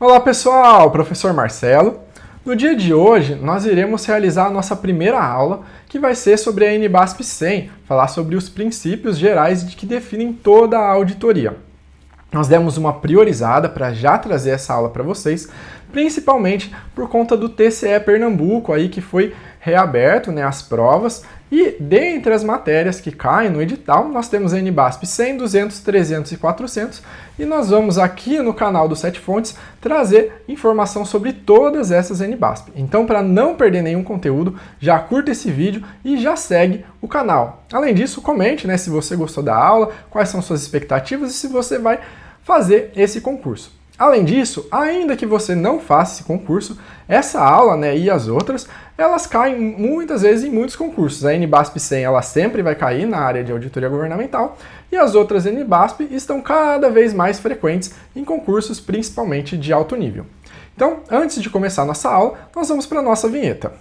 Olá pessoal, professor Marcelo. No dia de hoje nós iremos realizar a nossa primeira aula, que vai ser sobre a NBASP 100, falar sobre os princípios gerais que definem toda a auditoria. Nós demos uma priorizada para já trazer essa aula para vocês, principalmente por conta do TCE Pernambuco aí que foi reaberto, as provas, e dentre as matérias que caem no edital, nós temos a NBASP 100, 200, 300 e 400, e nós vamos aqui no canal do 7 Fontes trazer informação sobre todas essas NBASP. Então, para não perder nenhum conteúdo, já curta esse vídeo e já segue o canal. Além disso, comente se você gostou da aula, quais são suas expectativas e se você vai fazer esse concurso. Além disso, ainda que você não faça esse concurso, essa aula e as outras, elas caem muitas vezes em muitos concursos. A NBASP 100 ela sempre vai cair na área de auditoria governamental e as outras NBASP estão cada vez mais frequentes em concursos, principalmente de alto nível. Então, antes de começar a nossa aula, nós vamos para a nossa vinheta.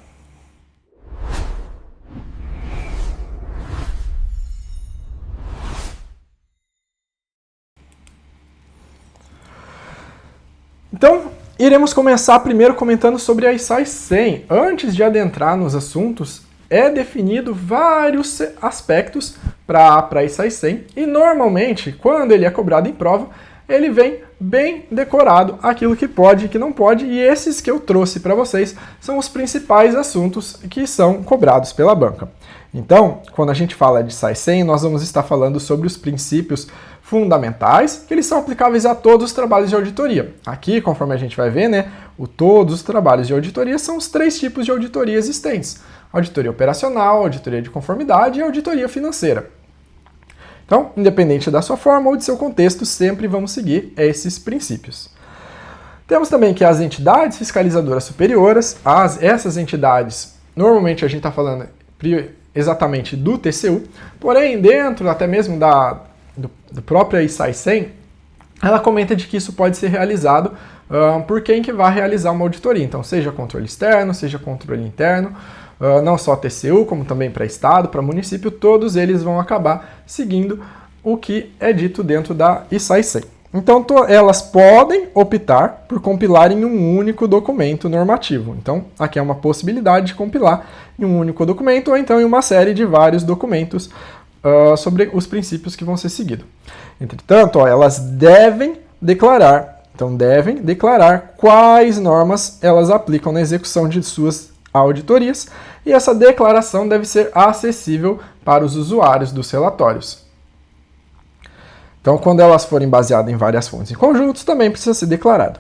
Então, iremos começar primeiro comentando sobre a ISAI 100. Antes de adentrar nos assuntos, é definido vários aspectos para a ISAI 100 e normalmente, quando ele é cobrado em prova, ele vem bem decorado aquilo que pode e que não pode, e esses que eu trouxe para vocês são os principais assuntos que são cobrados pela banca. Então, quando a gente fala de ISAI 100, nós vamos estar falando sobre os princípios fundamentais, que eles são aplicáveis a todos os trabalhos de auditoria. Aqui, conforme a gente vai ver, todos os trabalhos de auditoria são os 3 tipos de auditoria existentes: auditoria operacional, auditoria de conformidade e auditoria financeira. Então, independente da sua forma ou de seu contexto, sempre vamos seguir esses princípios. Temos também que as entidades fiscalizadoras superiores, essas entidades, normalmente a gente está falando exatamente do TCU, porém dentro até mesmo do próprio ISAI 100, ela comenta de que isso pode ser realizado por quem que vai realizar uma auditoria. Então, seja controle externo, seja controle interno, não só TCU, como também para Estado, para município, todos eles vão acabar seguindo o que é dito dentro da ISAI 100. Então, elas podem optar por compilar em um único documento normativo. Então, aqui é uma possibilidade de compilar em um único documento ou então em uma série de vários documentos sobre os princípios que vão ser seguidos. Entretanto, elas devem declarar quais normas elas aplicam na execução de suas auditorias, e essa declaração deve ser acessível para os usuários dos relatórios. Então, quando elas forem baseadas em várias fontes em conjuntos, também precisa ser declarado.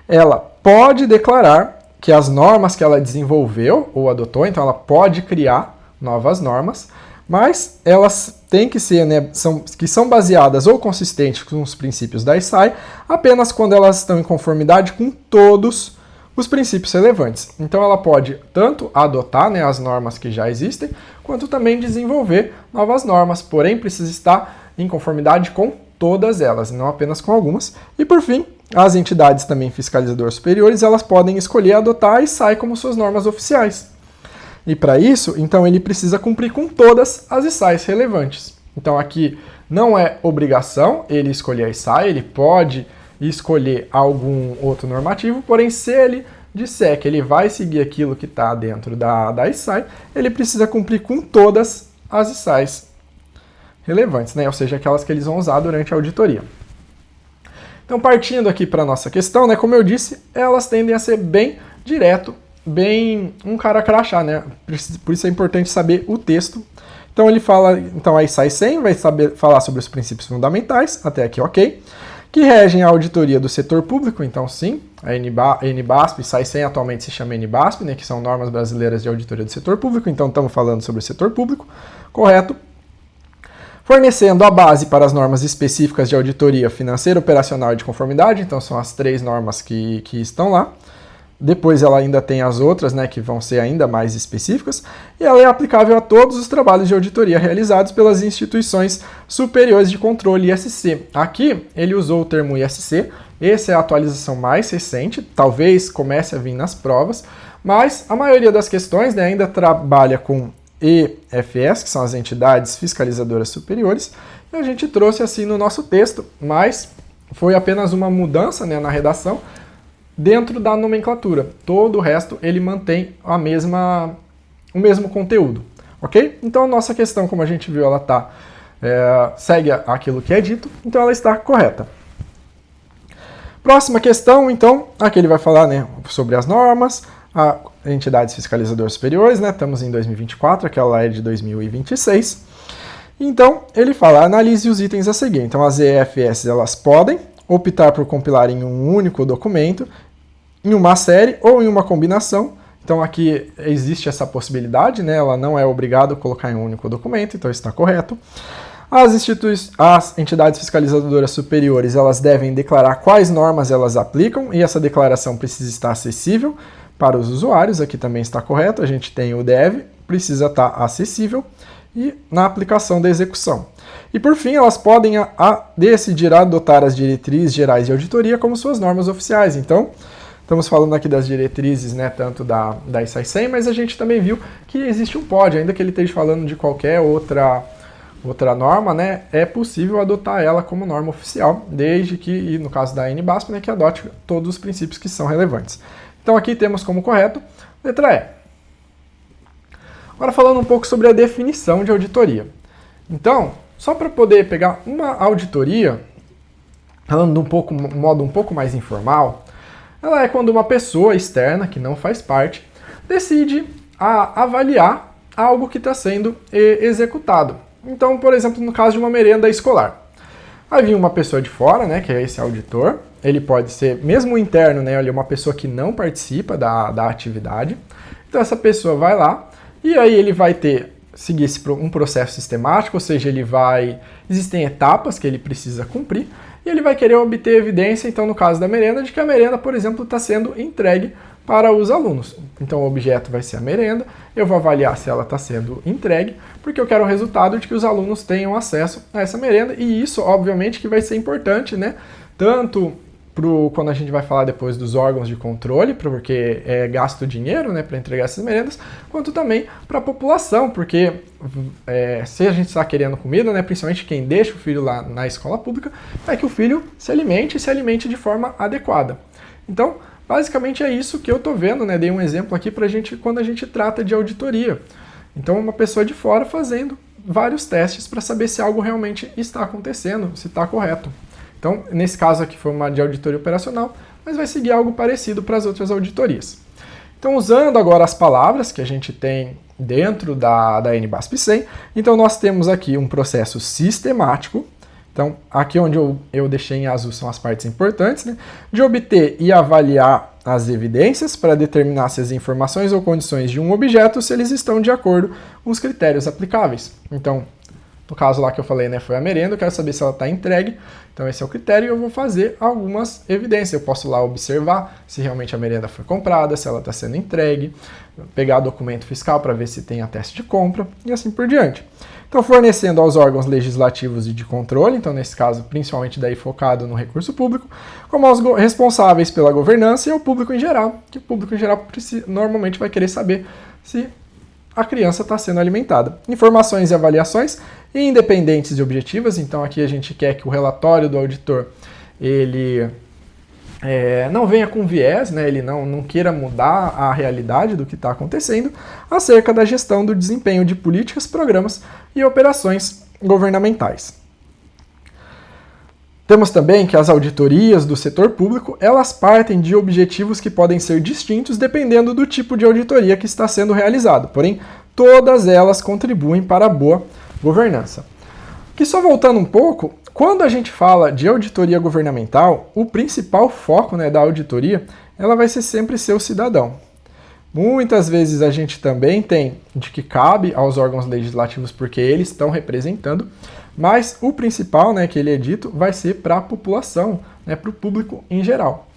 Ela pode declarar que as normas que ela desenvolveu ou adotou, então ela pode criar novas normas, mas elas têm que ser, que são baseadas ou consistentes com os princípios da ISAI, apenas quando elas estão em conformidade com todos os princípios relevantes. Então ela pode tanto adotar as normas que já existem, quanto também desenvolver novas normas, porém precisa estar em conformidade com todas elas, não apenas com algumas. E por fim, as entidades também fiscalizadoras superiores, elas podem escolher adotar a ISAI como suas normas oficiais. E para isso, então, ele precisa cumprir com todas as ISAIs relevantes. Então aqui não é obrigação ele escolher a ISAI, ele pode escolher algum outro normativo, porém se ele disser que ele vai seguir aquilo que está dentro da ISAI, ele precisa cumprir com todas as ISAIs relevantes, ou seja, aquelas que eles vão usar durante a auditoria. Então, partindo aqui para a nossa questão, como eu disse, elas tendem a ser bem direto, bem um cara crachá, Por isso é importante saber o texto. Então ele fala, a ISAI 100 vai falar sobre os princípios fundamentais, até aqui ok, que regem a auditoria do setor público, então sim, a NBASP, ISAI 100 atualmente se chama NBASP, que são normas brasileiras de auditoria do setor público, então estamos falando sobre o setor público, correto? Fornecendo a base para as normas específicas de auditoria financeira, operacional e de conformidade, então são as 3 normas que estão lá. Depois ela ainda tem as outras, que vão ser ainda mais específicas, e ela é aplicável a todos os trabalhos de auditoria realizados pelas instituições superiores de controle ISC. Aqui ele usou o termo ISC, essa é a atualização mais recente, talvez comece a vir nas provas, mas a maioria das questões ainda trabalha com EFS, que são as entidades fiscalizadoras superiores, e a gente trouxe assim no nosso texto, mas foi apenas uma mudança na redação, dentro da nomenclatura. Todo o resto ele mantém o mesmo conteúdo, ok? Então a nossa questão, como a gente viu, ela segue aquilo que é dito, então ela está correta. Próxima questão, então, aqui ele vai falar, né, sobre as normas, entidades fiscalizadoras superiores, né, estamos em 2024, aquela é de 2026. Então, ele fala, analise os itens a seguir. Então, as EFS, elas podem optar por compilar em um único documento, em uma série ou em uma combinação. Então, aqui existe essa possibilidade, né, ela não é obrigada a colocar em um único documento, então está correto. As entidades fiscalizadoras superiores, elas devem declarar quais normas elas aplicam, e essa declaração precisa estar acessível para os usuários, aqui também está correto, a gente tem o deve, precisa estar acessível, e na aplicação da execução. E por fim, elas podem decidir adotar as diretrizes gerais de auditoria como suas normas oficiais. Então, estamos falando aqui das diretrizes, né, tanto da ISAI 100, mas a gente também viu que existe um POD, ainda que ele esteja falando de qualquer outra norma, né, é possível adotar ela como norma oficial, desde que, e no caso da NBASP, né, que adote todos os princípios que são relevantes. Então aqui temos como correto, letra E. Agora falando um pouco sobre a definição de auditoria. Então, só para poder pegar uma auditoria, falando de um modo um pouco mais informal, ela é quando uma pessoa externa, que não faz parte, decide avaliar algo que está sendo executado. Então, por exemplo, no caso de uma merenda escolar. Vai vir uma pessoa de fora, né, que é esse auditor, ele pode ser, mesmo interno, né, ele é uma pessoa que não participa da atividade. Então essa pessoa vai lá e aí ele vai seguir um processo sistemático, ou seja, existem etapas que ele precisa cumprir e ele vai querer obter evidência, então no caso da merenda, de que a merenda, por exemplo, está sendo entregue para os alunos. Então o objeto vai ser a merenda, eu vou avaliar se ela está sendo entregue, porque eu quero o resultado de que os alunos tenham acesso a essa merenda, e isso obviamente que vai ser importante, né? Tanto quando a gente vai falar depois dos órgãos de controle, porque é gasto dinheiro, né, para entregar essas merendas, quanto também para a população, porque se a gente está querendo comida, né, principalmente quem deixa o filho lá na escola pública, é que o filho se alimente de forma adequada. Então, basicamente é isso que eu estou vendo, né? Dei um exemplo aqui para a gente quando a gente trata de auditoria. Então, uma pessoa de fora fazendo vários testes para saber se algo realmente está acontecendo, se está correto. Então, nesse caso aqui foi uma de auditoria operacional, mas vai seguir algo parecido para as outras auditorias. Então, usando agora as palavras que a gente tem dentro da NBASP 100, então nós temos aqui um processo sistemático. Então, aqui onde eu deixei em azul são as partes importantes, né? De obter e avaliar as evidências para determinar se as informações ou condições de um objeto, se eles estão de acordo com os critérios aplicáveis. Então, no caso lá que eu falei, né, foi a merenda, eu quero saber se ela está entregue. Então, esse é o critério e eu vou fazer algumas evidências. Eu posso lá observar se realmente a merenda foi comprada, se ela está sendo entregue, pegar documento fiscal para ver se tem ateste de compra e assim por diante. Então, fornecendo aos órgãos legislativos e de controle, então nesse caso principalmente daí focado no recurso público, como aos responsáveis pela governança e ao público em geral, que o público em geral normalmente vai querer saber se a criança está sendo alimentada. Informações e avaliações independentes e objetivas, então aqui a gente quer que o relatório do auditor ele não venha com viés, né, ele não queira mudar a realidade do que está acontecendo acerca da gestão do desempenho de políticas, programas e operações governamentais. Temos também que as auditorias do setor público, elas partem de objetivos que podem ser distintos dependendo do tipo de auditoria que está sendo realizado, porém todas elas contribuem para a boa governança. Que só voltando um pouco, quando a gente fala de auditoria governamental, o principal foco, né, da auditoria, ela vai ser sempre ser o cidadão. Muitas vezes a gente também tem de que cabe aos órgãos legislativos porque eles estão representando, mas o principal, né, que ele é dito, vai ser para a população, né, para o público em geral.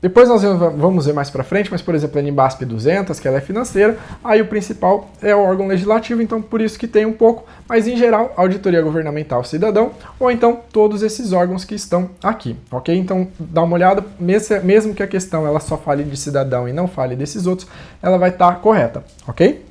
Depois nós vamos ver mais para frente, mas por exemplo a NBASP 200, que ela é financeira, aí o principal é o órgão legislativo, então por isso que tem um pouco, mas em geral auditoria governamental cidadão, ou então todos esses órgãos que estão aqui, ok? Então dá uma olhada, mesmo que a questão ela só fale de cidadão e não fale desses outros, ela vai estar correta, ok?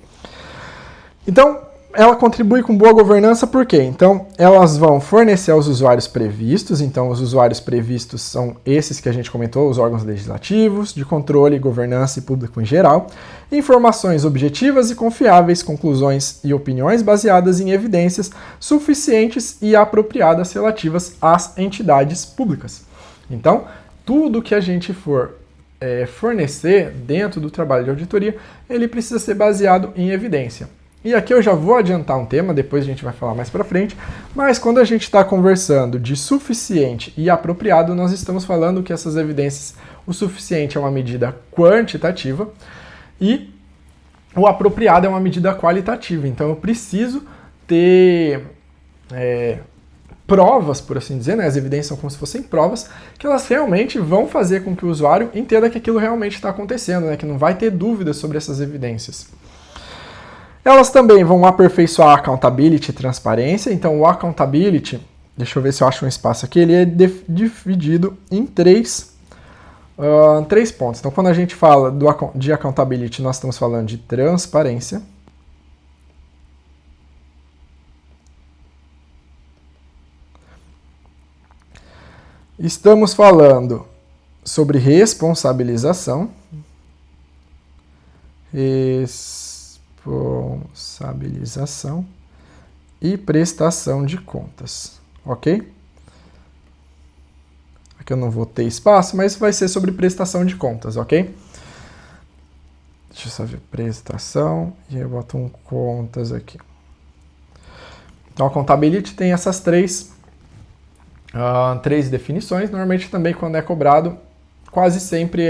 Então, ela contribui com boa governança por quê? Então, elas vão fornecer aos usuários previstos, então os usuários previstos são esses que a gente comentou, os órgãos legislativos, de controle, governança e público em geral, informações objetivas e confiáveis, conclusões e opiniões baseadas em evidências suficientes e apropriadas relativas às entidades públicas. Então, tudo que a gente for fornecer dentro do trabalho de auditoria, ele precisa ser baseado em evidência. E aqui eu já vou adiantar um tema, depois a gente vai falar mais para frente, mas quando a gente está conversando de suficiente e apropriado, nós estamos falando que essas evidências, o suficiente é uma medida quantitativa e o apropriado é uma medida qualitativa. Então eu preciso ter provas, por assim dizer, né? As evidências são como se fossem provas, que elas realmente vão fazer com que o usuário entenda que aquilo realmente está acontecendo, né? Que não vai ter dúvidas sobre essas evidências. Elas também vão aperfeiçoar a accountability e transparência. Então, o accountability, deixa eu ver se eu acho um espaço aqui, ele é dividido em três pontos. Então, quando a gente fala de accountability, nós estamos falando de transparência. Estamos falando sobre responsabilização. Responsabilização e prestação de contas, ok? Aqui eu não vou ter espaço, mas vai ser sobre prestação de contas, ok? Deixa eu só ver, prestação, e eu boto um contas aqui. Então, a accountability tem essas três definições. Normalmente também quando é cobrado, quase sempre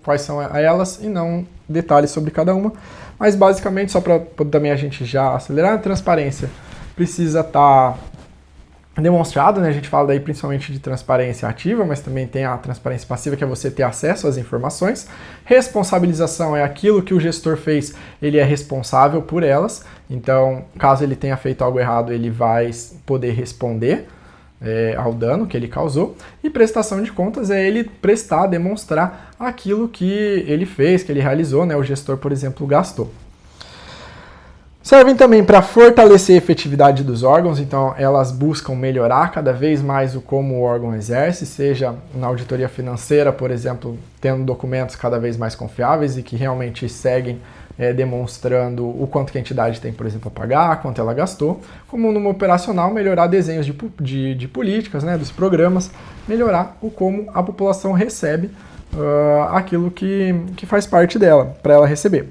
quais são elas e não detalhes sobre cada uma. Mas basicamente, só para também a gente já acelerar, a transparência precisa estar demonstrado, né? A gente fala daí principalmente de transparência ativa, mas também tem a transparência passiva, que é você ter acesso às informações. Responsabilização é aquilo que o gestor fez, ele é responsável por elas. Então, caso ele tenha feito algo errado, ele vai poder responder ao dano que ele causou. E prestação de contas é ele prestar, demonstrar aquilo que ele fez, que ele realizou, né? O gestor, por exemplo, gastou. Servem também para fortalecer a efetividade dos órgãos, então elas buscam melhorar cada vez mais o como o órgão exerce, seja na auditoria financeira, por exemplo, tendo documentos cada vez mais confiáveis e que realmente seguem demonstrando o quanto que a entidade tem, por exemplo, a pagar, quanto ela gastou, como no operacional, melhorar desenhos de políticas, né, dos programas, melhorar o como a população recebe aquilo que faz parte dela, para ela receber.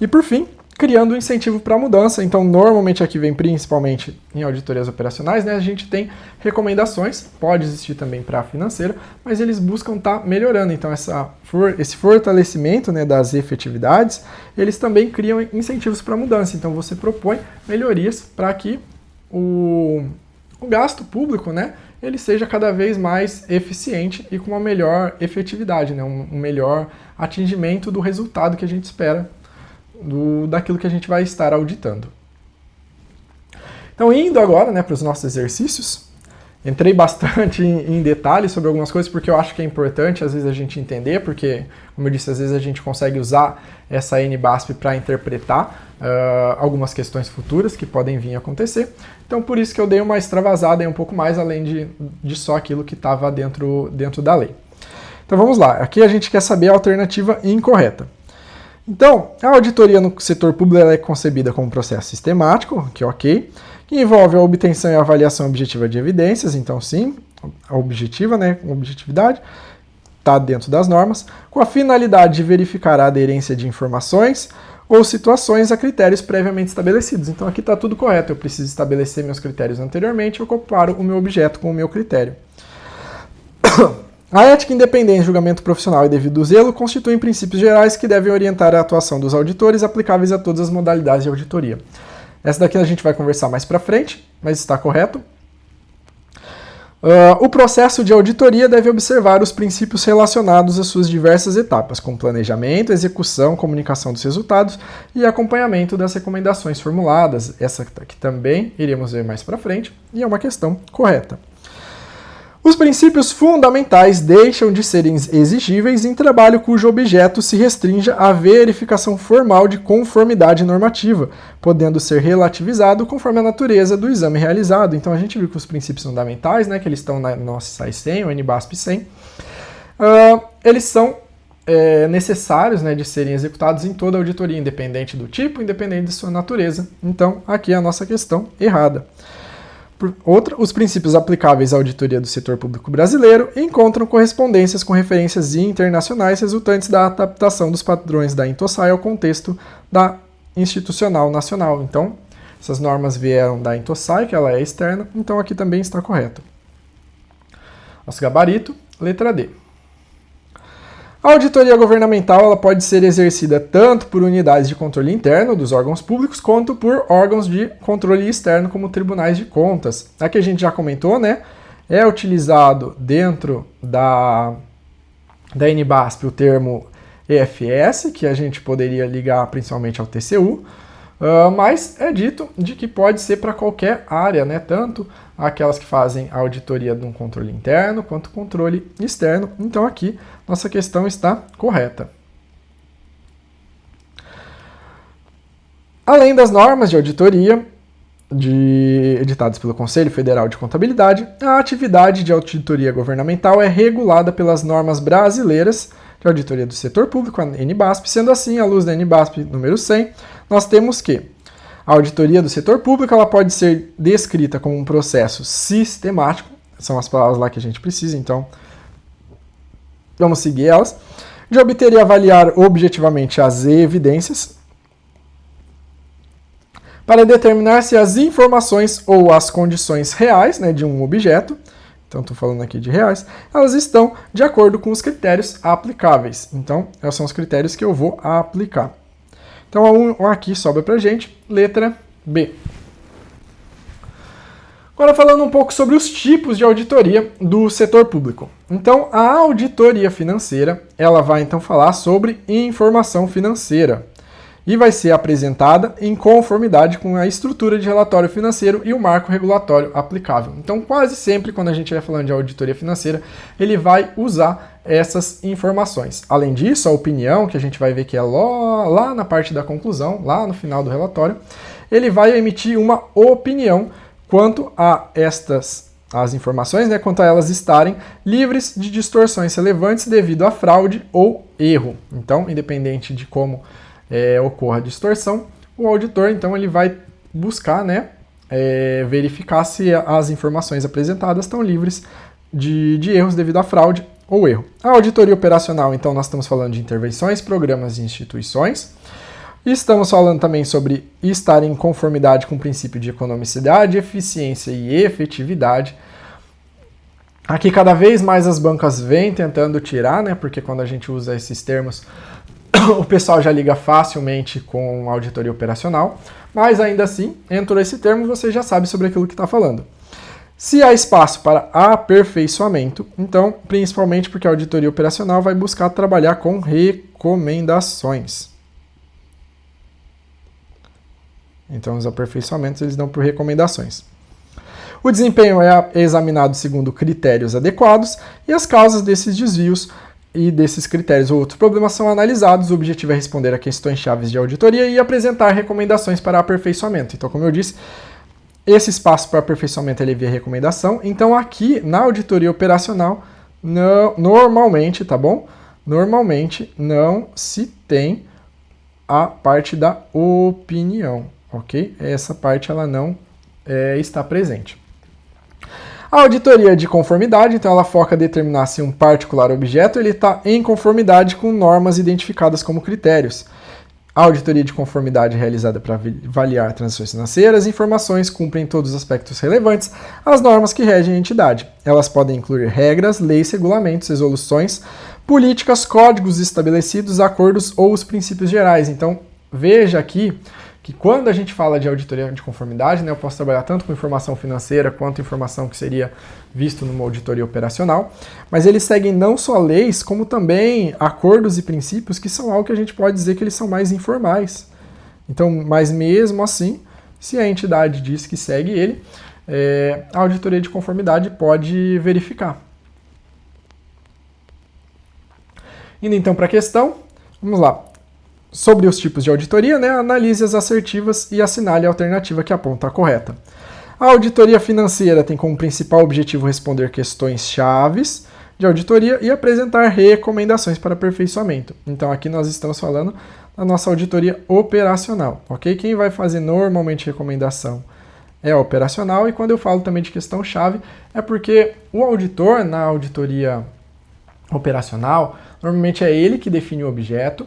E por fim, criando um incentivo para a mudança. Então, normalmente aqui vem principalmente em auditorias operacionais, né? A gente tem recomendações, pode existir também para a financeira, mas eles buscam estar melhorando. Então, esse fortalecimento, né, das efetividades, eles também criam incentivos para a mudança. Então, você propõe melhorias para que o gasto público, né, ele seja cada vez mais eficiente e com uma melhor efetividade, né, um melhor atingimento do resultado que a gente espera daquilo que a gente vai estar auditando. Então, indo agora, né, para os nossos exercícios, entrei bastante em detalhes sobre algumas coisas, porque eu acho que é importante, às vezes, a gente entender, porque, como eu disse, às vezes a gente consegue usar essa NBASP para interpretar algumas questões futuras que podem vir a acontecer. Então, por isso que eu dei uma extravasada aí um pouco mais, além de só aquilo que estava dentro da lei. Então, vamos lá. Aqui a gente quer saber a alternativa incorreta. Então, a auditoria no setor público ela é concebida como um processo sistemático, que é ok, que envolve a obtenção e a avaliação objetiva de evidências, então sim, a objetiva, né, objetividade, está dentro das normas, com a finalidade de verificar a aderência de informações ou situações a critérios previamente estabelecidos. Então aqui está tudo correto, eu preciso estabelecer meus critérios anteriormente, eu comparo o meu objeto com o meu critério. A ética, independência, julgamento profissional e devido zelo constituem princípios gerais que devem orientar a atuação dos auditores aplicáveis a todas as modalidades de auditoria. Essa daqui a gente vai conversar mais para frente, mas está correto. O processo de auditoria deve observar os princípios relacionados às suas diversas etapas, como planejamento, execução, comunicação dos resultados e acompanhamento das recomendações formuladas. Essa aqui também iremos ver mais para frente e é uma questão correta. Os princípios fundamentais deixam de serem exigíveis em trabalho cujo objeto se restrinja à verificação formal de conformidade normativa, podendo ser relativizado conforme a natureza do exame realizado. Então a gente viu que os princípios fundamentais, né, que eles estão na nossa SAI 100, o NBASP 100, eles são necessários, né, de serem executados em toda auditoria, independente do tipo, independente de sua natureza. Então aqui é a nossa questão errada. Os princípios aplicáveis à auditoria do setor público brasileiro encontram correspondências com referências internacionais resultantes da adaptação dos padrões da INTOSAI ao contexto da institucional nacional. Então, essas normas vieram da INTOSAI, que ela é externa, então aqui também está correto. Nosso gabarito, letra D. A auditoria governamental ela pode ser exercida tanto por unidades de controle interno dos órgãos públicos, quanto por órgãos de controle externo, como tribunais de contas. Aqui a gente já comentou, né? É utilizado dentro da NBASP o termo EFS, que a gente poderia ligar principalmente ao TCU, mas é dito de que pode ser para qualquer área, né? Tanto aquelas que fazem a auditoria de um controle interno quanto controle externo. Então aqui nossa questão está correta. Além das normas de auditoria editadas pelo Conselho Federal de Contabilidade, a atividade de auditoria governamental é regulada pelas normas brasileiras de auditoria do setor público, a NBASP. Sendo assim, à luz da NBASP número 100, nós temos que a auditoria do setor público ela pode ser descrita como um processo sistemático, são as palavras lá que a gente precisa, então vamos seguir elas, de obter e avaliar objetivamente as evidências, para determinar se as informações ou as condições reais, né, de um objeto, então estou falando aqui de reais, elas estão de acordo com os critérios aplicáveis. Então, esses são os critérios que eu vou aplicar. Então, aqui sobra para a gente, letra B. Agora falando um pouco sobre os tipos de auditoria do setor público. Então, a auditoria financeira, ela vai então falar sobre informação financeira e vai ser apresentada em conformidade com a estrutura de relatório financeiro e o marco regulatório aplicável. Então, quase sempre, quando a gente vai falando de auditoria financeira, ele vai usar essas informações. Além disso, a opinião, que a gente vai ver que é lá na parte da conclusão, lá no final do relatório, ele vai emitir uma opinião quanto a as informações, né, quanto a elas estarem livres de distorções relevantes devido a fraude ou erro. Então, independente de como ocorra a distorção, o auditor, então, ele vai buscar, né, verificar se as informações apresentadas estão livres de erros devido à fraude ou erro. A auditoria operacional, então, nós estamos falando de intervenções, programas e instituições. Estamos falando também sobre estar em conformidade com o princípio de economicidade, eficiência e efetividade. Aqui, cada vez mais as bancas vêm tentando tirar, né, porque quando a gente usa esses termos, o pessoal já liga facilmente com a auditoria operacional, mas ainda assim, entrou esse termo, você já sabe sobre aquilo que está falando. Se há espaço para aperfeiçoamento, então, principalmente porque a auditoria operacional vai buscar trabalhar com recomendações. Então, os aperfeiçoamentos eles dão por recomendações. O desempenho é examinado segundo critérios adequados e as causas desses desvios e desses critérios ou outros problemas são analisados. O objetivo é responder a questões chaves de auditoria e apresentar recomendações para aperfeiçoamento. Então, como eu disse, esse espaço para aperfeiçoamento ele via recomendação. Então, aqui na auditoria operacional, normalmente, tá bom? Normalmente não se tem a parte da opinião, ok? Essa parte ela não está presente. A auditoria de conformidade, então, ela foca em determinar se um particular objeto ele está em conformidade com normas identificadas como critérios. A auditoria de conformidade é realizada para avaliar transações financeiras, informações cumprem todos os aspectos relevantes às normas que regem a entidade. Elas podem incluir regras, leis, regulamentos, resoluções, políticas, códigos estabelecidos, acordos ou os princípios gerais. Então, veja aqui que quando a gente fala de auditoria de conformidade, né, eu posso trabalhar tanto com informação financeira quanto informação que seria visto numa auditoria operacional, mas eles seguem não só leis, como também acordos e princípios que são algo que a gente pode dizer que eles são mais informais. Então, mas mesmo assim, se a entidade diz que segue ele, a auditoria de conformidade pode verificar. Indo então para a questão, vamos lá. Sobre os tipos de auditoria, né, analise as assertivas e assinale a alternativa que aponta a correta. A auditoria financeira tem como principal objetivo responder questões chaves de auditoria e apresentar recomendações para aperfeiçoamento. Então aqui nós estamos falando da nossa auditoria operacional, ok? Quem vai fazer normalmente recomendação é a operacional, e quando eu falo também de questão chave, é porque o auditor na auditoria operacional, normalmente é ele que define o objeto,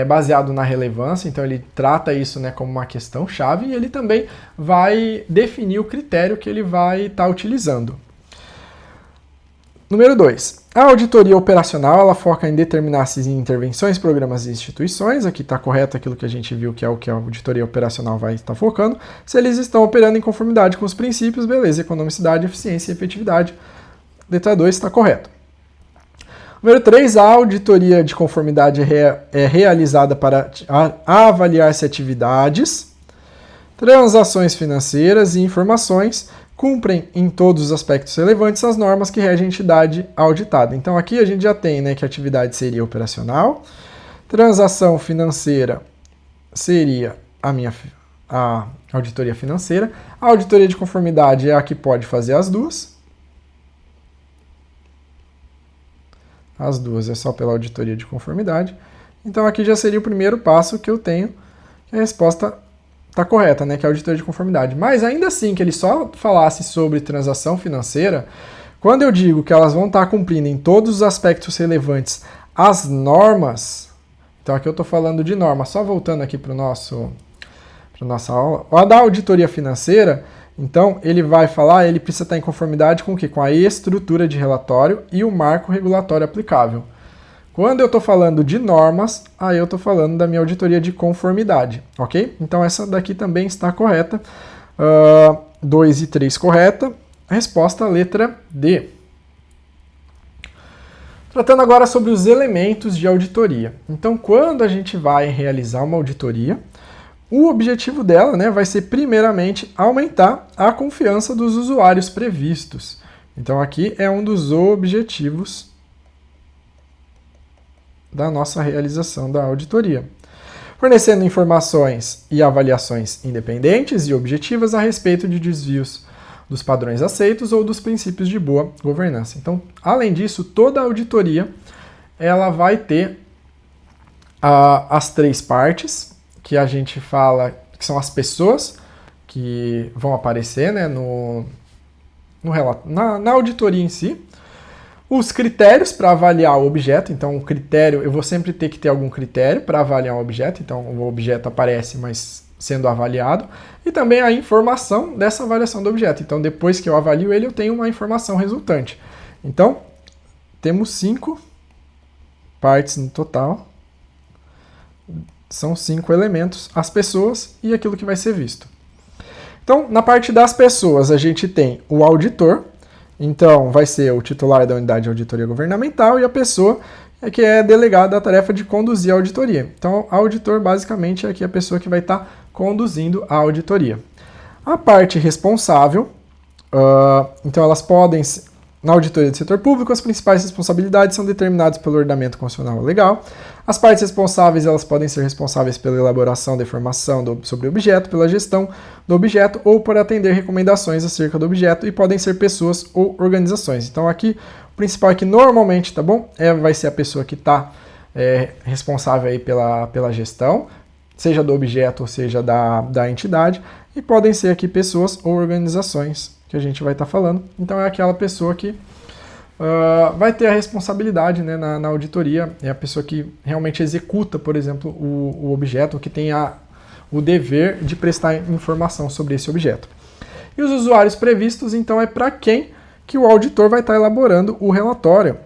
baseado na relevância, então ele trata isso, né, como uma questão chave, e ele também vai definir o critério que ele vai estar utilizando. Número 2. A auditoria operacional, ela foca em determinar se intervenções, programas e instituições, aqui está correto aquilo que a gente viu que é o que a auditoria operacional vai estar focando, se eles estão operando em conformidade com os princípios, beleza, economicidade, eficiência e efetividade. Letra 2 está correto. Número 3, a auditoria de conformidade é realizada para avaliar se atividades, transações financeiras e informações cumprem em todos os aspectos relevantes as normas que regem a entidade auditada. Então aqui a gente já tem, né, que a atividade seria operacional, transação financeira seria a auditoria financeira, a auditoria de conformidade é a que pode fazer as duas. As duas é só pela auditoria de conformidade. Então aqui já seria o primeiro passo que eu tenho, que a resposta está correta, né, que é a auditoria de conformidade. Mas ainda assim, que ele só falasse sobre transação financeira, quando eu digo que elas vão estar cumprindo em todos os aspectos relevantes as normas, então aqui eu estou falando de norma, só voltando aqui para nossa aula, a da auditoria financeira, então, ele vai falar, ele precisa estar em conformidade com o quê? Com a estrutura de relatório e o marco regulatório aplicável. Quando eu estou falando de normas, aí eu estou falando da minha auditoria de conformidade, ok? Então, essa daqui também está correta. 2 e 3 correta. Resposta, letra D. Tratando agora sobre os elementos de auditoria. Então, quando a gente vai realizar uma auditoria, o objetivo dela, né, vai ser primeiramente aumentar a confiança dos usuários previstos. Então aqui é um dos objetivos da nossa realização da auditoria. Fornecendo informações e avaliações independentes e objetivas a respeito de desvios dos padrões aceitos ou dos princípios de boa governança. Então, além disso, toda a auditoria ela vai ter as 3 partes, que a gente fala que são as pessoas que vão aparecer, né, na auditoria em si. Os critérios para avaliar o objeto, então o critério, eu vou sempre ter que ter algum critério para avaliar um objeto, então o objeto aparece, mas sendo avaliado, e também a informação dessa avaliação do objeto. Então depois que eu avalio ele, eu tenho uma informação resultante. Então, temos 5 partes no total. São 5 elementos, as pessoas e aquilo que vai ser visto. Então, na parte das pessoas, a gente tem o auditor, então vai ser o titular da unidade de auditoria governamental, e a pessoa que é delegada da tarefa de conduzir a auditoria. Então, auditor basicamente é aqui a pessoa que vai estar conduzindo a auditoria. A parte responsável, então elas podem, na auditoria do setor público, as principais responsabilidades são determinadas pelo ordenamento constitucional legal. As partes responsáveis, elas podem ser responsáveis pela elaboração da informação sobre o objeto, pela gestão do objeto ou por atender recomendações acerca do objeto, e podem ser pessoas ou organizações. Então aqui, o principal é que normalmente, tá bom? Vai ser a pessoa que está responsável aí pela gestão, seja do objeto ou seja da entidade, e podem ser aqui pessoas ou organizações que a gente vai estar falando. Então é aquela pessoa que vai ter a responsabilidade, né, na auditoria, é a pessoa que realmente executa, por exemplo, o objeto, que tem o dever de prestar informação sobre esse objeto. E os usuários previstos, então, é para quem que o auditor vai estar elaborando o relatório.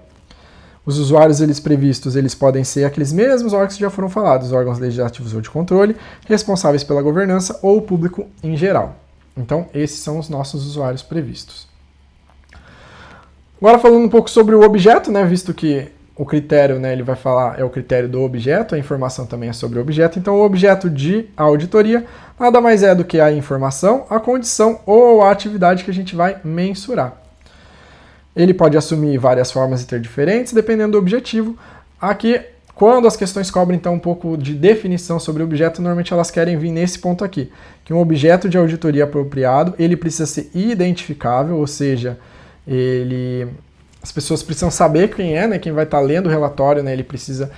Os usuários previstos, eles podem ser aqueles mesmos órgãos que já foram falados, órgãos legislativos ou de controle, responsáveis pela governança ou o público em geral. Então, esses são os nossos usuários previstos. Agora falando um pouco sobre o objeto, né, visto que o critério, né, ele vai falar, é o critério do objeto, a informação também é sobre o objeto. Então, o objeto de auditoria nada mais é do que a informação, a condição ou a atividade que a gente vai mensurar. Ele pode assumir várias formas e ter diferentes, dependendo do objetivo. Aqui, quando as questões cobrem então um pouco de definição sobre o objeto, normalmente elas querem vir nesse ponto aqui, que um objeto de auditoria apropriado, ele precisa ser identificável, ou seja, as pessoas precisam saber quem é, né, quem vai estar lendo o relatório, né, ele precisa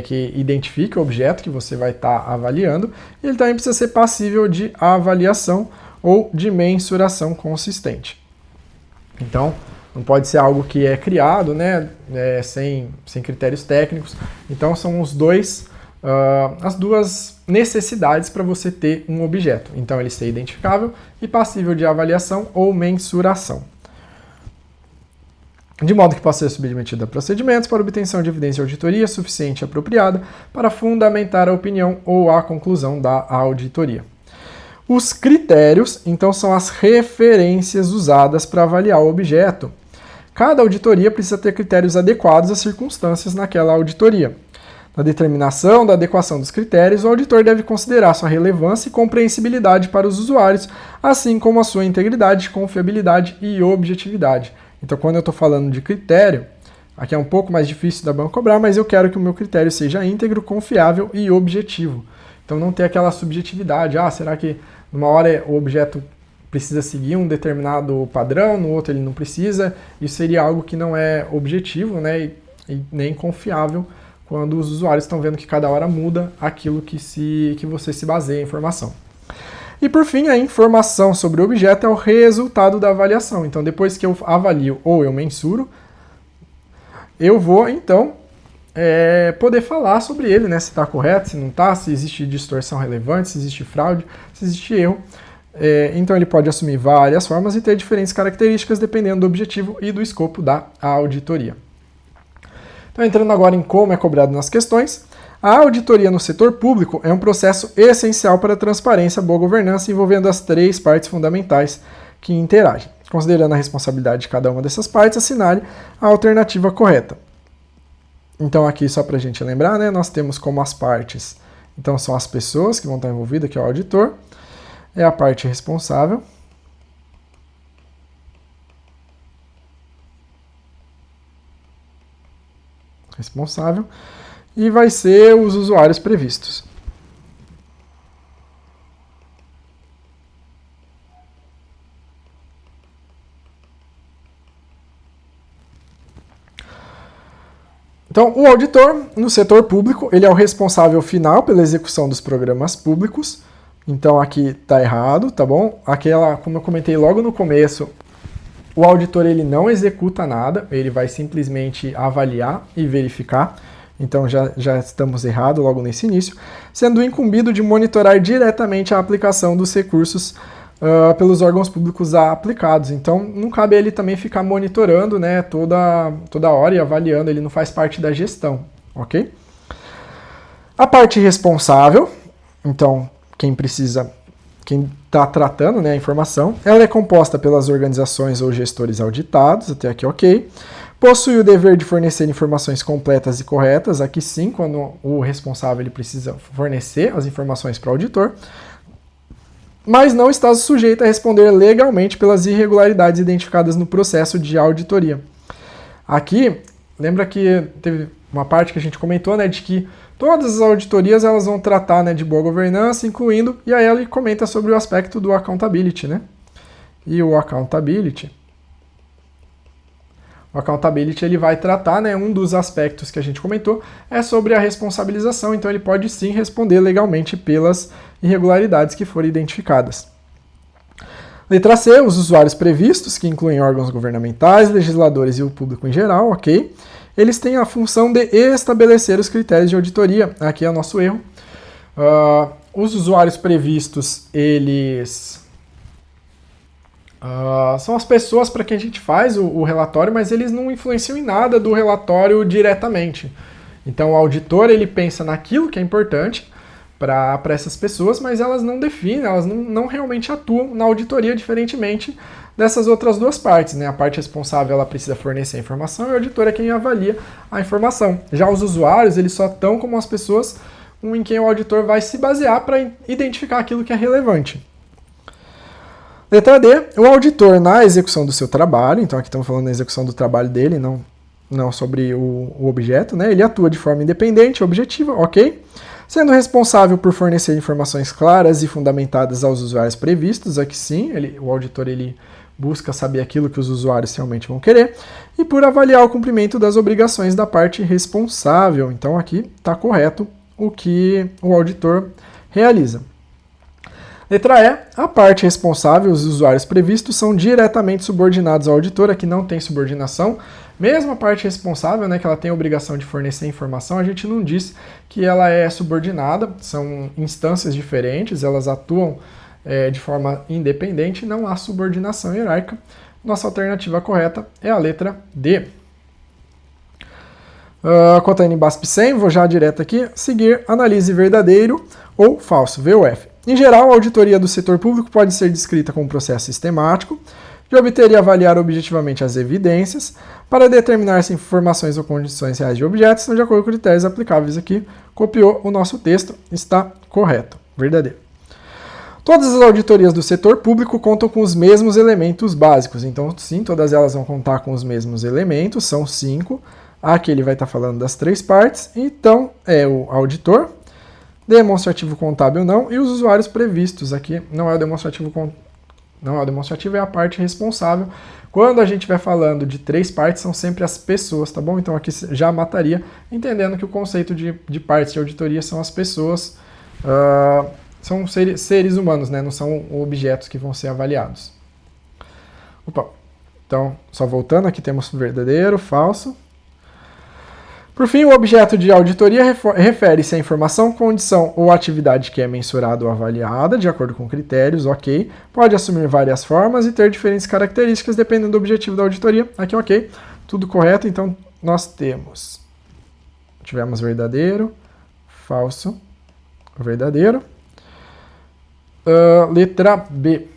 que identifique o objeto que você vai estar avaliando, e ele também precisa ser passível de avaliação ou de mensuração consistente. Então, não pode ser algo que é criado, né, sem critérios técnicos. Então, são as duas necessidades para você ter um objeto. Então, ele ser identificável e passível de avaliação ou mensuração. De modo que possa ser submetido a procedimentos para obtenção de evidência de auditoria suficiente e apropriada para fundamentar a opinião ou a conclusão da auditoria. Os critérios, então, são as referências usadas para avaliar o objeto. Cada auditoria precisa ter critérios adequados às circunstâncias naquela auditoria. Na determinação da adequação dos critérios, o auditor deve considerar sua relevância e compreensibilidade para os usuários, assim como a sua integridade, confiabilidade e objetividade. Então, quando eu estou falando de critério, aqui é um pouco mais difícil da banca cobrar, mas eu quero que o meu critério seja íntegro, confiável e objetivo. Então, não ter aquela subjetividade. Será que numa hora o objeto precisa seguir um determinado padrão, no outro ele não precisa? Isso seria algo que não é objetivo, né, e nem confiável quando os usuários estão vendo que cada hora muda aquilo que você se baseia em informação. E por fim, a informação sobre o objeto é o resultado da avaliação. Então, depois que eu avalio ou eu mensuro, eu vou, então, poder falar sobre ele, né? Se está correto, se não está, se existe distorção relevante, se existe fraude, se existe erro. Então, ele pode assumir várias formas e ter diferentes características dependendo do objetivo e do escopo da auditoria. Então, entrando agora em como é cobrado nas questões, a auditoria no setor público é um processo essencial para a transparência e boa governança, envolvendo as 3 partes fundamentais que interagem. Considerando a responsabilidade de cada uma dessas partes, assinale a alternativa correta. Então, aqui, só para a gente lembrar, né, nós temos como as partes, então são as pessoas que vão estar envolvidas, que é o auditor, é a parte responsável, e vai ser os usuários previstos. Então, o auditor no setor público, ele é o responsável final pela execução dos programas públicos. Então, aqui está errado, tá bom? Como eu comentei logo no começo, o auditor ele não executa nada, ele vai simplesmente avaliar e verificar. Então já estamos errados logo nesse início, sendo incumbido de monitorar diretamente a aplicação dos recursos pelos órgãos públicos aplicados. Então não cabe ele também ficar monitorando, né, toda hora e avaliando, ele não faz parte da gestão, ok? A parte responsável, então quem está tratando, né, a informação, ela é composta pelas organizações ou gestores auditados, até aqui ok. Possui o dever de fornecer informações completas e corretas, aqui sim, quando o responsável ele precisa fornecer as informações para o auditor, mas não está sujeito a responder legalmente pelas irregularidades identificadas no processo de auditoria. Aqui, lembra que teve uma parte que a gente comentou, né, de que todas as auditorias elas vão tratar, né, de boa governança, incluindo, e aí ele comenta sobre o aspecto do accountability, né? E o accountability ele vai tratar, né, um dos aspectos que a gente comentou é sobre a responsabilização, então ele pode sim responder legalmente pelas irregularidades que forem identificadas. Letra C, os usuários previstos, que incluem órgãos governamentais, legisladores e o público em geral, ok? Eles têm a função de estabelecer os critérios de auditoria, aqui é o nosso erro. Os usuários previstos, eles são as pessoas para quem a gente faz o relatório, mas eles não influenciam em nada do relatório diretamente. Então o auditor ele pensa naquilo que é importante para essas pessoas, mas elas não definem, elas não realmente atuam na auditoria, diferentemente dessas outras duas partes, né? A parte responsável, ela precisa fornecer a informação e o auditor é quem avalia a informação. Já os usuários, eles só estão como as pessoas em quem o auditor vai se basear para identificar aquilo que é relevante. Letra D, o auditor na execução do seu trabalho, então aqui estamos falando da execução do trabalho dele, não sobre o objeto, né? Ele atua de forma independente, objetiva, ok? Sendo responsável por fornecer informações claras e fundamentadas aos usuários previstos, aqui sim, o auditor ele busca saber aquilo que os usuários realmente vão querer, e por avaliar o cumprimento das obrigações da parte responsável. Então aqui está correto o que o auditor realiza. Letra E, a parte responsável, os usuários previstos, são diretamente subordinados ao auditor, aqui não tem subordinação. Mesmo a parte responsável, né, que ela tem a obrigação de fornecer informação, a gente não diz que ela é subordinada, são instâncias diferentes, elas atuam de forma independente, não há subordinação hierárquica. Nossa alternativa correta é a letra D. Quanto a NBASP 100, vou já direto aqui, seguir, analise verdadeiro ou falso, VOF. Em geral, a auditoria do setor público pode ser descrita como um processo sistemático de obter e avaliar objetivamente as evidências para determinar se informações ou condições reais de objetos estão de acordo com critérios aplicáveis. Aqui, copiou o nosso texto, está correto, verdadeiro. Todas as auditorias do setor público contam com os mesmos elementos básicos. Então, sim, todas elas vão contar com os mesmos elementos, são 5. Aqui ele vai estar falando das 3 partes. Então, é o auditor, demonstrativo contábil não, e os usuários previstos. Aqui não é o demonstrativo é a parte responsável. Quando a gente vai falando de 3 partes, são sempre as pessoas, tá bom? Então aqui já mataria, entendendo que o conceito de partes de auditoria são as pessoas, são seres humanos, né? Não são objetos que vão ser avaliados. Opa. Então, só voltando, aqui temos verdadeiro, falso. Por fim, o objeto de auditoria refere-se à informação, condição ou atividade que é mensurada ou avaliada, de acordo com critérios, ok. Pode assumir várias formas e ter diferentes características, dependendo do objetivo da auditoria. Aqui, ok. Tudo correto, então nós tivemos verdadeiro, falso, verdadeiro. Letra B.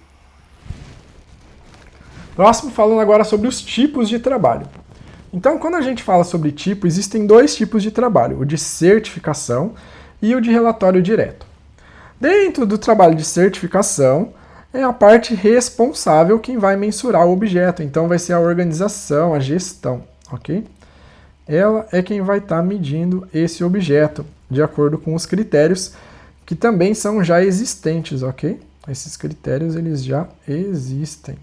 Próximo, falando agora sobre os tipos de trabalho. Então, quando a gente fala sobre tipo, existem 2 tipos de trabalho, o de certificação e o de relatório direto. Dentro do trabalho de certificação, é a parte responsável quem vai mensurar o objeto, então vai ser a organização, a gestão, ok? Ela é quem vai estar medindo esse objeto, de acordo com os critérios que também são já existentes, ok? Esses critérios, eles já existem.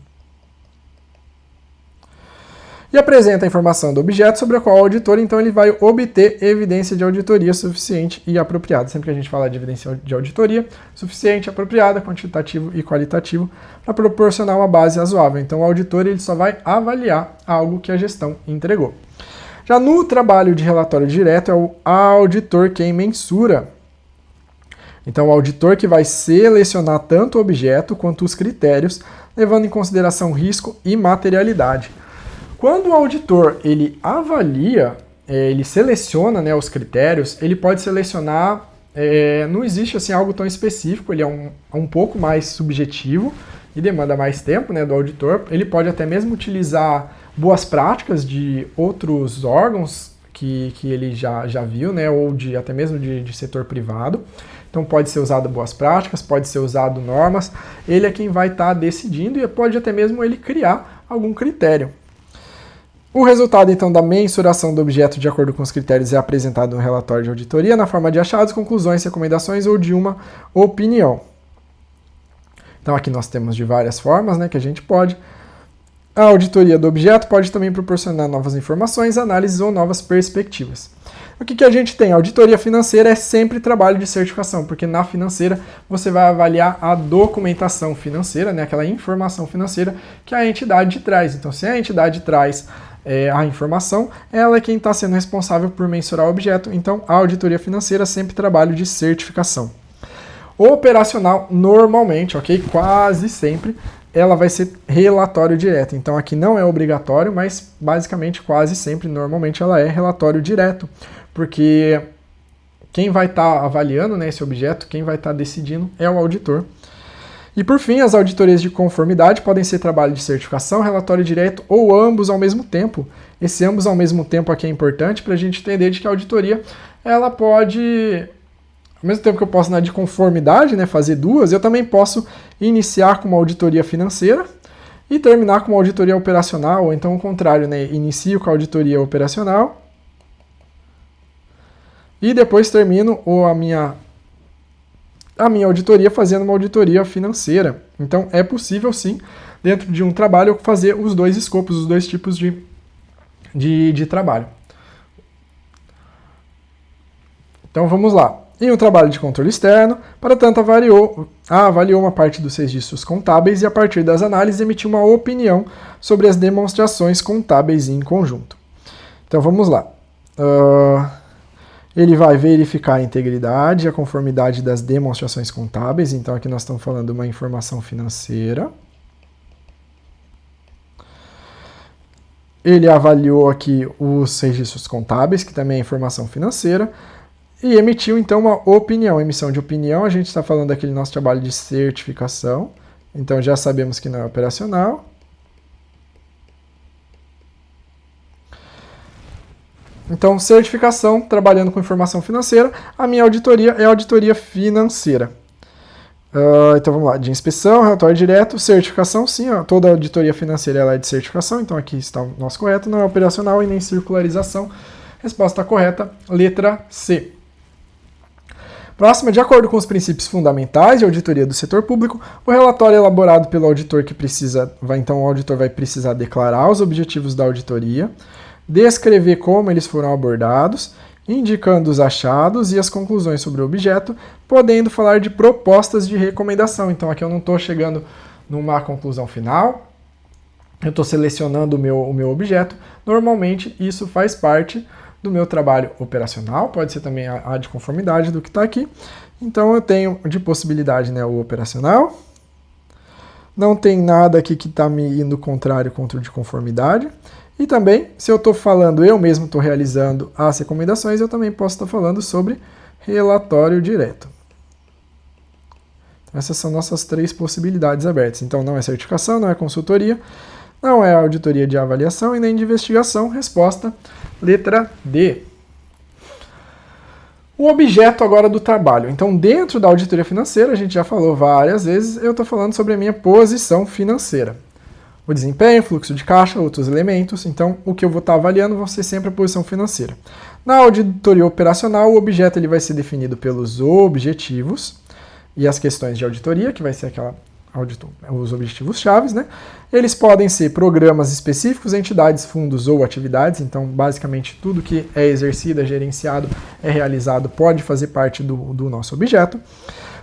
E apresenta a informação do objeto sobre a qual o auditor, então, ele vai obter evidência de auditoria suficiente e apropriada. Sempre que a gente fala de evidência de auditoria, suficiente, apropriada, quantitativo e qualitativo, para proporcionar uma base razoável. Então, o auditor ele só vai avaliar algo que a gestão entregou. Já no trabalho de relatório direto, é o auditor quem mensura. Então, o auditor que vai selecionar tanto o objeto quanto os critérios, levando em consideração risco e materialidade. Quando o auditor ele avalia, ele seleciona, né, os critérios, ele pode selecionar, não existe assim, algo tão específico, ele é um pouco mais subjetivo e demanda mais tempo, né, do auditor. Ele pode até mesmo utilizar boas práticas de outros órgãos que ele já viu, né, ou até mesmo de setor privado. Então pode ser usado boas práticas, pode ser usado normas. Ele é quem vai estar decidindo e pode até mesmo ele criar algum critério. O resultado, então, da mensuração do objeto de acordo com os critérios é apresentado no relatório de auditoria na forma de achados, conclusões, recomendações ou de uma opinião. Então, aqui nós temos de várias formas, né, que a gente pode. A auditoria do objeto pode também proporcionar novas informações, análises ou novas perspectivas. O que a gente tem? A auditoria financeira é sempre trabalho de certificação, porque na financeira você vai avaliar a documentação financeira, né, aquela informação financeira que a entidade traz. Então, se a entidade traz a informação, ela é quem está sendo responsável por mensurar o objeto. Então, a auditoria financeira é sempre trabalho de certificação. Operacional, normalmente, ok? Quase sempre, ela vai ser relatório direto. Então, aqui não é obrigatório, mas basicamente, quase sempre, normalmente, ela é relatório direto. Porque quem vai estar avaliando, né, esse objeto, quem vai estar decidindo é o auditor. E por fim, as auditorias de conformidade podem ser trabalho de certificação, relatório direto ou ambos ao mesmo tempo. Esse ambos ao mesmo tempo aqui é importante para a gente entender de que a auditoria ela pode, ao mesmo tempo que eu posso na de conformidade, né, fazer duas, eu também posso iniciar com uma auditoria financeira e terminar com uma auditoria operacional, ou então o contrário, né, inicio com a auditoria operacional e depois termino a minha auditoria fazendo uma auditoria financeira. Então é possível sim, dentro de um trabalho, eu fazer os dois escopos, os dois tipos de trabalho. Então vamos lá. Em um trabalho de controle externo, para tanto avaliou uma parte dos registros contábeis e a partir das análises emitiu uma opinião sobre as demonstrações contábeis em conjunto. Então vamos lá. Ele vai verificar a integridade e a conformidade das demonstrações contábeis. Então aqui nós estamos falando de uma informação financeira. Ele avaliou aqui os registros contábeis, que também é informação financeira, e emitiu então uma opinião. Emissão de opinião, a gente está falando daquele nosso trabalho de certificação. Então já sabemos que não é operacional. Então, certificação, trabalhando com informação financeira. A minha auditoria é auditoria financeira. Então, vamos lá. De inspeção, relatório direto, certificação, sim. Toda auditoria financeira ela é de certificação. Então, aqui está o nosso correto. Não é operacional e nem circularização. Resposta correta, letra C. Próxima, de acordo com os princípios fundamentais de auditoria do setor público, o relatório elaborado pelo auditor então o auditor vai precisar declarar os objetivos da auditoria, descrever como eles foram abordados, indicando os achados e as conclusões sobre o objeto, podendo falar de propostas de recomendação. Então aqui eu não estou chegando numa conclusão final, eu estou selecionando o meu objeto. Normalmente isso faz parte do meu trabalho operacional, pode ser também a de conformidade do que está aqui. Então eu tenho de possibilidade, né, o operacional. Não tem nada aqui que está me indo contrário contra o de conformidade. E também, se eu estou falando, eu mesmo estou realizando as recomendações, eu também posso estar falando sobre relatório direto. Essas são nossas 3 possibilidades abertas. Então não é certificação, não é consultoria, não é auditoria de avaliação e nem de investigação. Resposta, letra D. O objeto agora do trabalho. Então, dentro da auditoria financeira, a gente já falou várias vezes, eu estou falando sobre a minha posição financeira. O desempenho, fluxo de caixa, outros elementos. Então, o que eu vou estar avaliando vai ser sempre a posição financeira. Na auditoria operacional, o objeto ele vai ser definido pelos objetivos e as questões de auditoria, que vai ser os objetivos chaves, né? Eles podem ser programas específicos, entidades, fundos ou atividades. Então, basicamente, tudo que é exercido, é gerenciado, é realizado, pode fazer parte do nosso objeto.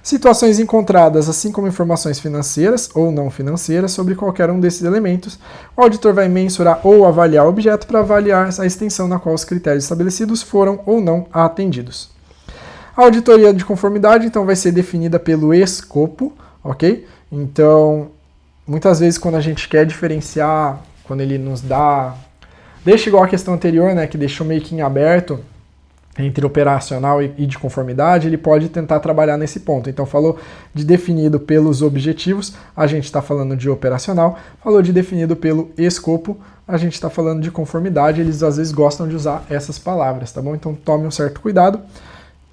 Situações encontradas, assim como informações financeiras ou não financeiras sobre qualquer um desses elementos. O auditor vai mensurar ou avaliar o objeto para avaliar a extensão na qual os critérios estabelecidos foram ou não atendidos. A auditoria de conformidade, então, vai ser definida pelo escopo, ok? Então, muitas vezes quando a gente quer diferenciar, quando ele nos dá... Deixa igual a questão anterior, né, que deixou meio que em aberto, entre operacional e de conformidade, ele pode tentar trabalhar nesse ponto. Então, falou de definido pelos objetivos, a gente está falando de operacional. Falou de definido pelo escopo, a gente está falando de conformidade. Eles, às vezes, gostam de usar essas palavras, tá bom? Então, tome um certo cuidado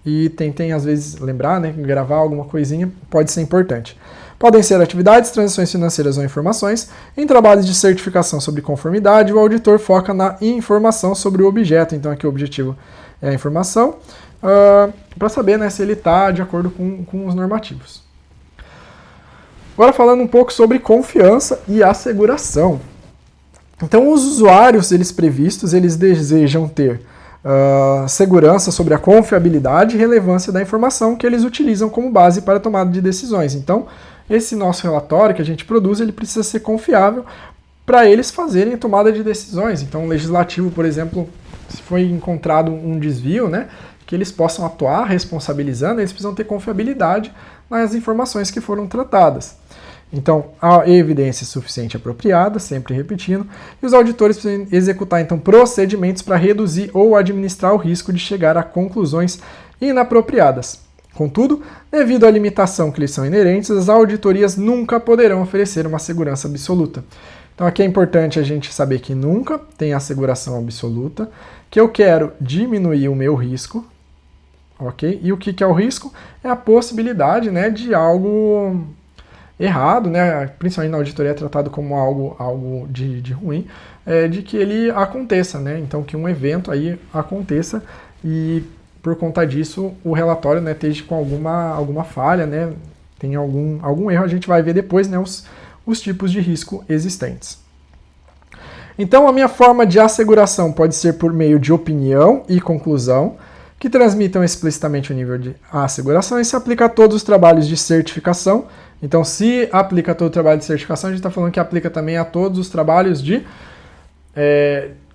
e tentem, às vezes, lembrar, né, gravar alguma coisinha, pode ser importante. Podem ser atividades, transações financeiras ou informações. Em trabalhos de certificação sobre conformidade, o auditor foca na informação sobre o objeto. Então, aqui o objetivo é a informação, para saber, né, se ele está de acordo com os normativos. Agora falando um pouco sobre confiança e asseguração. Então os usuários, eles desejam ter segurança sobre a confiabilidade e relevância da informação que eles utilizam como base para a tomada de decisões. Então esse nosso relatório que a gente produz, ele precisa ser confiável para eles fazerem a tomada de decisões. Então o legislativo, por exemplo, se foi encontrado um desvio, né, que eles possam atuar responsabilizando, eles precisam ter confiabilidade nas informações que foram tratadas. Então, a evidência suficiente e apropriada, sempre repetindo, e os auditores precisam executar, então, procedimentos para reduzir ou administrar o risco de chegar a conclusões inapropriadas. Contudo, devido à limitação que lhes são inerentes, as auditorias nunca poderão oferecer uma segurança absoluta. Então aqui é importante a gente saber que nunca tem asseguração absoluta, que eu quero diminuir o meu risco, ok? E o que é o risco? É a possibilidade, né, de algo errado, né, principalmente na auditoria é tratado como algo de ruim, de que ele aconteça, né? Então que um evento aí aconteça e por conta disso o relatório, né, esteja com alguma falha, né, tem algum erro, a gente vai ver depois, né, os tipos de risco existentes. Então, a minha forma de asseguração pode ser por meio de opinião e conclusão, que transmitam explicitamente o nível de asseguração e se aplica a todos os trabalhos de certificação. Então, se aplica a todo o trabalho de certificação, a gente está falando que aplica também a todos os trabalhos de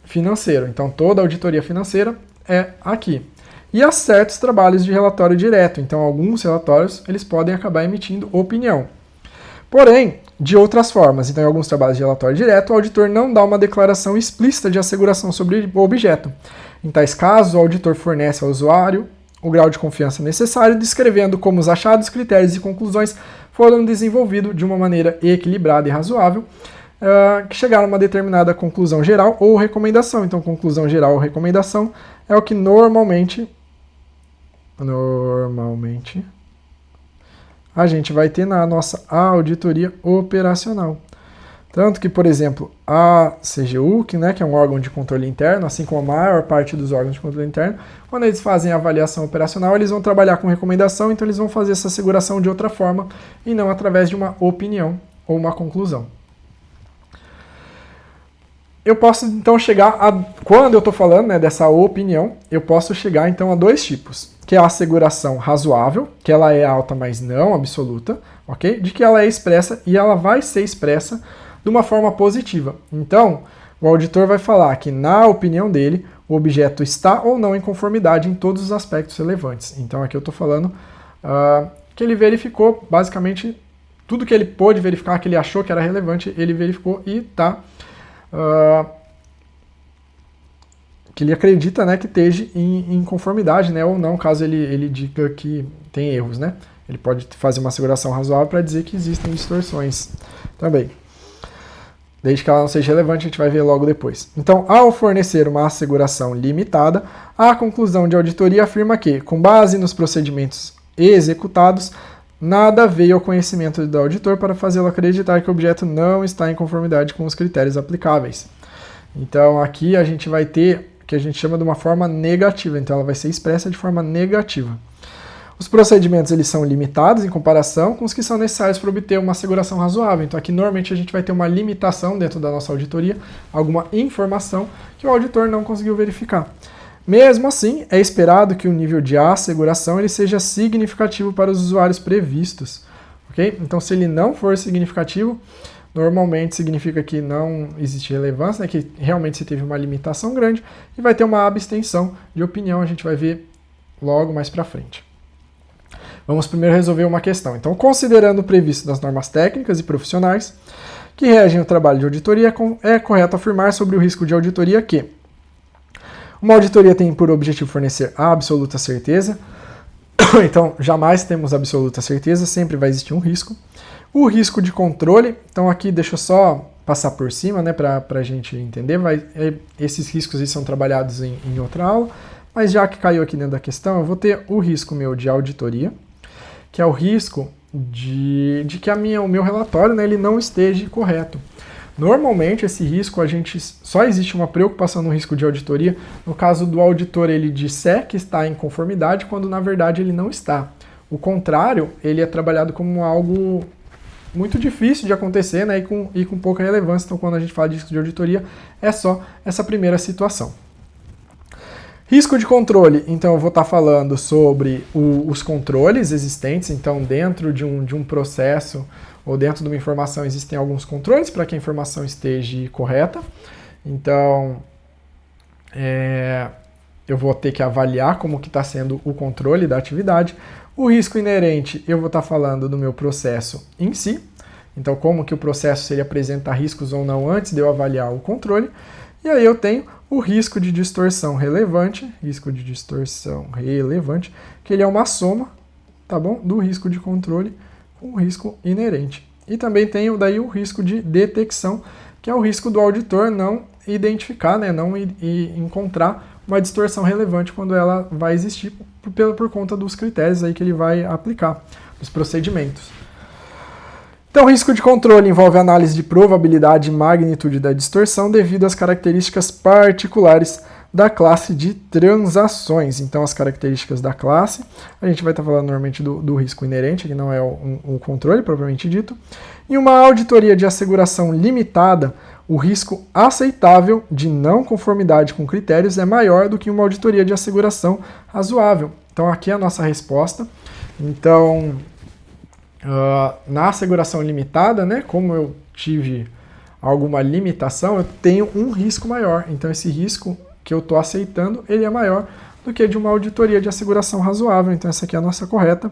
financeiro. Então, toda auditoria financeira é aqui. E a certos trabalhos de relatório direto. Então, alguns relatórios eles podem acabar emitindo opinião. Porém, de outras formas. Então, em alguns trabalhos de relatório direto, o auditor não dá uma declaração explícita de asseguração sobre o objeto. Em tais casos, o auditor fornece ao usuário o grau de confiança necessário, descrevendo como os achados, critérios e conclusões foram desenvolvidos de uma maneira equilibrada e razoável, que chegaram a uma determinada conclusão geral ou recomendação. Então, conclusão geral ou recomendação é o que normalmente a gente vai ter na nossa auditoria operacional. Tanto que, por exemplo, a CGU, que é um órgão de controle interno, assim como a maior parte dos órgãos de controle interno, quando eles fazem a avaliação operacional, eles vão trabalhar com recomendação, então eles vão fazer essa asseguração de outra forma e não através de uma opinião ou uma conclusão. Eu posso, então, quando eu estou falando, dessa opinião, eu posso chegar, então, a dois tipos, que é a asseguração razoável, que ela é alta, mas não absoluta, ok? De que ela é expressa e ela vai ser expressa de uma forma positiva. Então, o auditor vai falar que, na opinião dele, o objeto está ou não em conformidade em todos os aspectos relevantes. Então, aqui eu estou falando que ele verificou, basicamente, tudo que ele pôde verificar, que ele achou que era relevante, ele verificou e está... que ele acredita, que esteja em conformidade, ou não, caso ele diga que tem erros, Ele pode fazer uma asseguração razoável para dizer que existem distorções também. Desde que ela não seja relevante, a gente vai ver logo depois. Então, ao fornecer uma asseguração limitada, a conclusão de auditoria afirma que, com base nos procedimentos executados, nada veio ao conhecimento do auditor para fazê-lo acreditar que o objeto não está em conformidade com os critérios aplicáveis. Então, aqui a gente vai ter o que a gente chama de uma forma negativa. Então, ela vai ser expressa de forma negativa. Os procedimentos eles são limitados em comparação com os que são necessários para obter uma asseguração razoável. Então, aqui, normalmente, a gente vai ter uma limitação dentro da nossa auditoria, alguma informação que o auditor não conseguiu verificar. Mesmo assim, é esperado que o nível de asseguração ele seja significativo para os usuários previstos. Okay? Então, se ele não for significativo, normalmente significa que não existe relevância, que realmente se teve uma limitação grande e vai ter uma abstenção de opinião, a gente vai ver logo mais para frente. Vamos primeiro resolver uma questão. Então, considerando o previsto das normas técnicas e profissionais que regem o trabalho de auditoria, é correto afirmar sobre o risco de auditoria que uma auditoria tem por objetivo fornecer a absoluta certeza. Então, jamais temos absoluta certeza, sempre vai existir um risco. O risco de controle, então aqui deixa eu só passar por cima, para a gente entender. Esses riscos são trabalhados em outra aula, mas já que caiu aqui dentro da questão, eu vou ter o risco meu de auditoria, que é o risco de que o meu relatório ele não esteja correto. Normalmente, esse risco, só existe uma preocupação no risco de auditoria no caso do auditor ele disser que está em conformidade, quando na verdade ele não está. O contrário, ele é trabalhado como algo muito difícil de acontecer e com pouca relevância. Então, quando a gente fala de risco de auditoria, é só essa primeira situação. Risco de controle, então eu vou estar falando sobre os controles existentes. Então, dentro de um processo ou dentro de uma informação existem alguns controles para que a informação esteja correta. Então, eu vou ter que avaliar como que está sendo o controle da atividade. O risco inerente, eu vou estar falando do meu processo em si. Então, como que o processo se ele apresenta riscos ou não antes de eu avaliar o controle. E aí eu tenho o risco de distorção relevante, que ele é uma soma tá bom? Do risco de controle com o risco inerente. E também tem daí o risco de detecção, que é o risco do auditor não identificar, né, não encontrar uma distorção relevante quando ela vai existir por conta dos critérios aí que ele vai aplicar, dos procedimentos. Então, o risco de controle envolve a análise de probabilidade e magnitude da distorção devido às características particulares da classe de transações. Então, as características da classe, a gente vai estar falando normalmente do risco inerente, que não é o controle propriamente dito. Em uma auditoria de asseguração limitada, o risco aceitável de não conformidade com critérios é maior do que uma auditoria de asseguração razoável. Então, aqui é a nossa resposta. Então, na asseguração limitada, né, como eu tive alguma limitação, eu tenho um risco maior. Então, esse risco que eu estou aceitando, ele é maior do que de uma auditoria de asseguração razoável. Então, essa aqui é a nossa correta.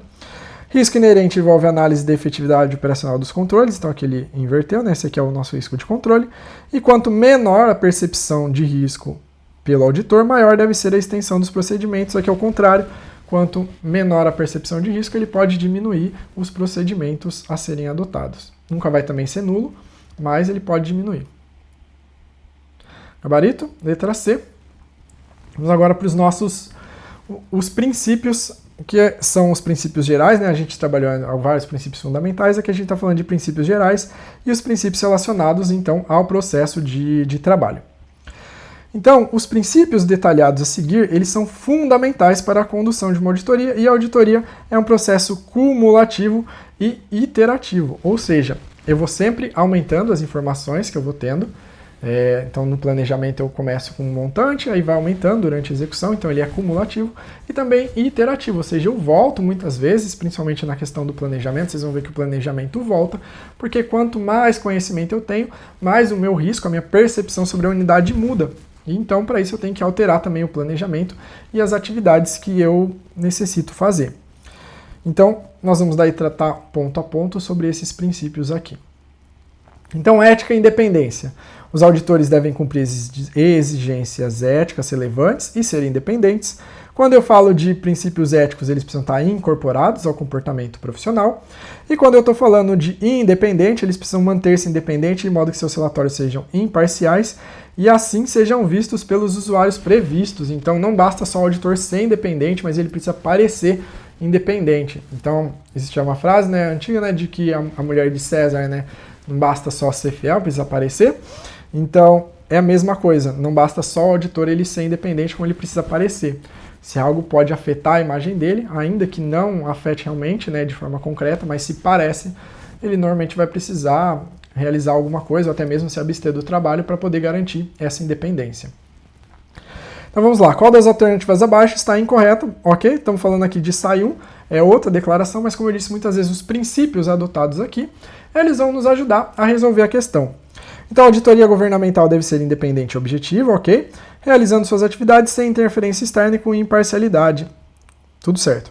Risco inerente envolve a análise da efetividade operacional dos controles. Então, aqui ele inverteu, né? Esse aqui é o nosso risco de controle. E quanto menor a percepção de risco pelo auditor, maior deve ser a extensão dos procedimentos. Aqui é o contrário. Quanto menor a percepção de risco, ele pode diminuir os procedimentos a serem adotados. Nunca vai também ser nulo, mas ele pode diminuir. Gabarito, letra C. Vamos agora para os princípios, que são os princípios gerais, né? A gente trabalhou em vários princípios fundamentais, aqui a gente está falando de princípios gerais e os princípios relacionados, então, ao processo de trabalho. Então, os princípios detalhados a seguir, eles são fundamentais para a condução de uma auditoria, e a auditoria é um processo cumulativo e iterativo, ou seja, eu vou sempre aumentando as informações que eu vou tendo. Então, no planejamento eu começo com um montante, aí vai aumentando durante a execução, então ele é cumulativo e também iterativo, ou seja, eu volto muitas vezes, principalmente na questão do planejamento, vocês vão ver que o planejamento volta, porque quanto mais conhecimento eu tenho, mais o meu risco, a minha percepção sobre a unidade muda. E então, para isso, eu tenho que alterar também o planejamento e as atividades que eu necessito fazer. Então, nós vamos daí tratar ponto a ponto sobre esses princípios aqui. Então, ética e independência. Os auditores devem cumprir exigências éticas relevantes e serem independentes. Quando eu falo de princípios éticos, eles precisam estar incorporados ao comportamento profissional. E quando eu estou falando de independente, eles precisam manter-se independentes de modo que seus relatórios sejam imparciais e assim sejam vistos pelos usuários previstos. Então, não basta só o auditor ser independente, mas ele precisa parecer independente. Então, existe uma frase, né, antiga, né, de que a mulher de César, né, não basta só ser fiel, precisa aparecer. Então, é a mesma coisa. Não basta só o auditor ele ser independente, como ele precisa aparecer. Se algo pode afetar a imagem dele, ainda que não afete realmente, né, de forma concreta, mas se parece, ele normalmente vai precisar realizar alguma coisa, ou até mesmo se abster do trabalho para poder garantir essa independência. Então vamos lá. Qual das alternativas abaixo está incorreta? Ok, estamos falando aqui de SAI 1, é outra declaração, mas como eu disse muitas vezes, os princípios adotados aqui, eles vão nos ajudar a resolver a questão. Então, a auditoria governamental deve ser independente e objetiva, ok? Realizando suas atividades sem interferência externa e com imparcialidade. Tudo certo.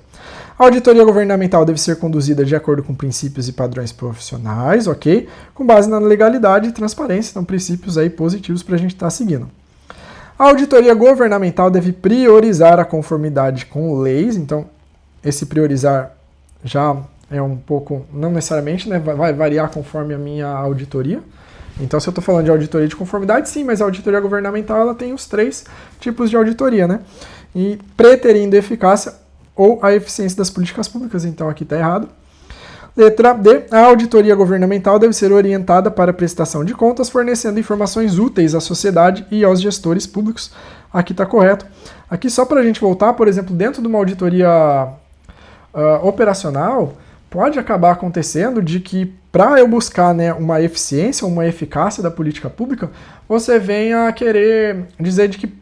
A auditoria governamental deve ser conduzida de acordo com princípios e padrões profissionais, ok? Com base na legalidade e transparência, então princípios aí positivos para a gente estar seguindo. A auditoria governamental deve priorizar a conformidade com leis, então esse priorizar já é um pouco, não necessariamente, né? Vai variar conforme a minha auditoria. Então, se eu estou falando de auditoria de conformidade, sim, mas a auditoria governamental ela tem os 3 tipos de auditoria, né? E preterindo eficácia ou a eficiência das políticas públicas, então aqui está errado. Letra D, a auditoria governamental deve ser orientada para a prestação de contas, fornecendo informações úteis à sociedade e aos gestores públicos. Aqui está correto. Aqui só para a gente voltar, por exemplo, dentro de uma auditoria operacional, pode acabar acontecendo de que para eu buscar, né, uma eficiência ou uma eficácia da política pública, você venha querer dizer de que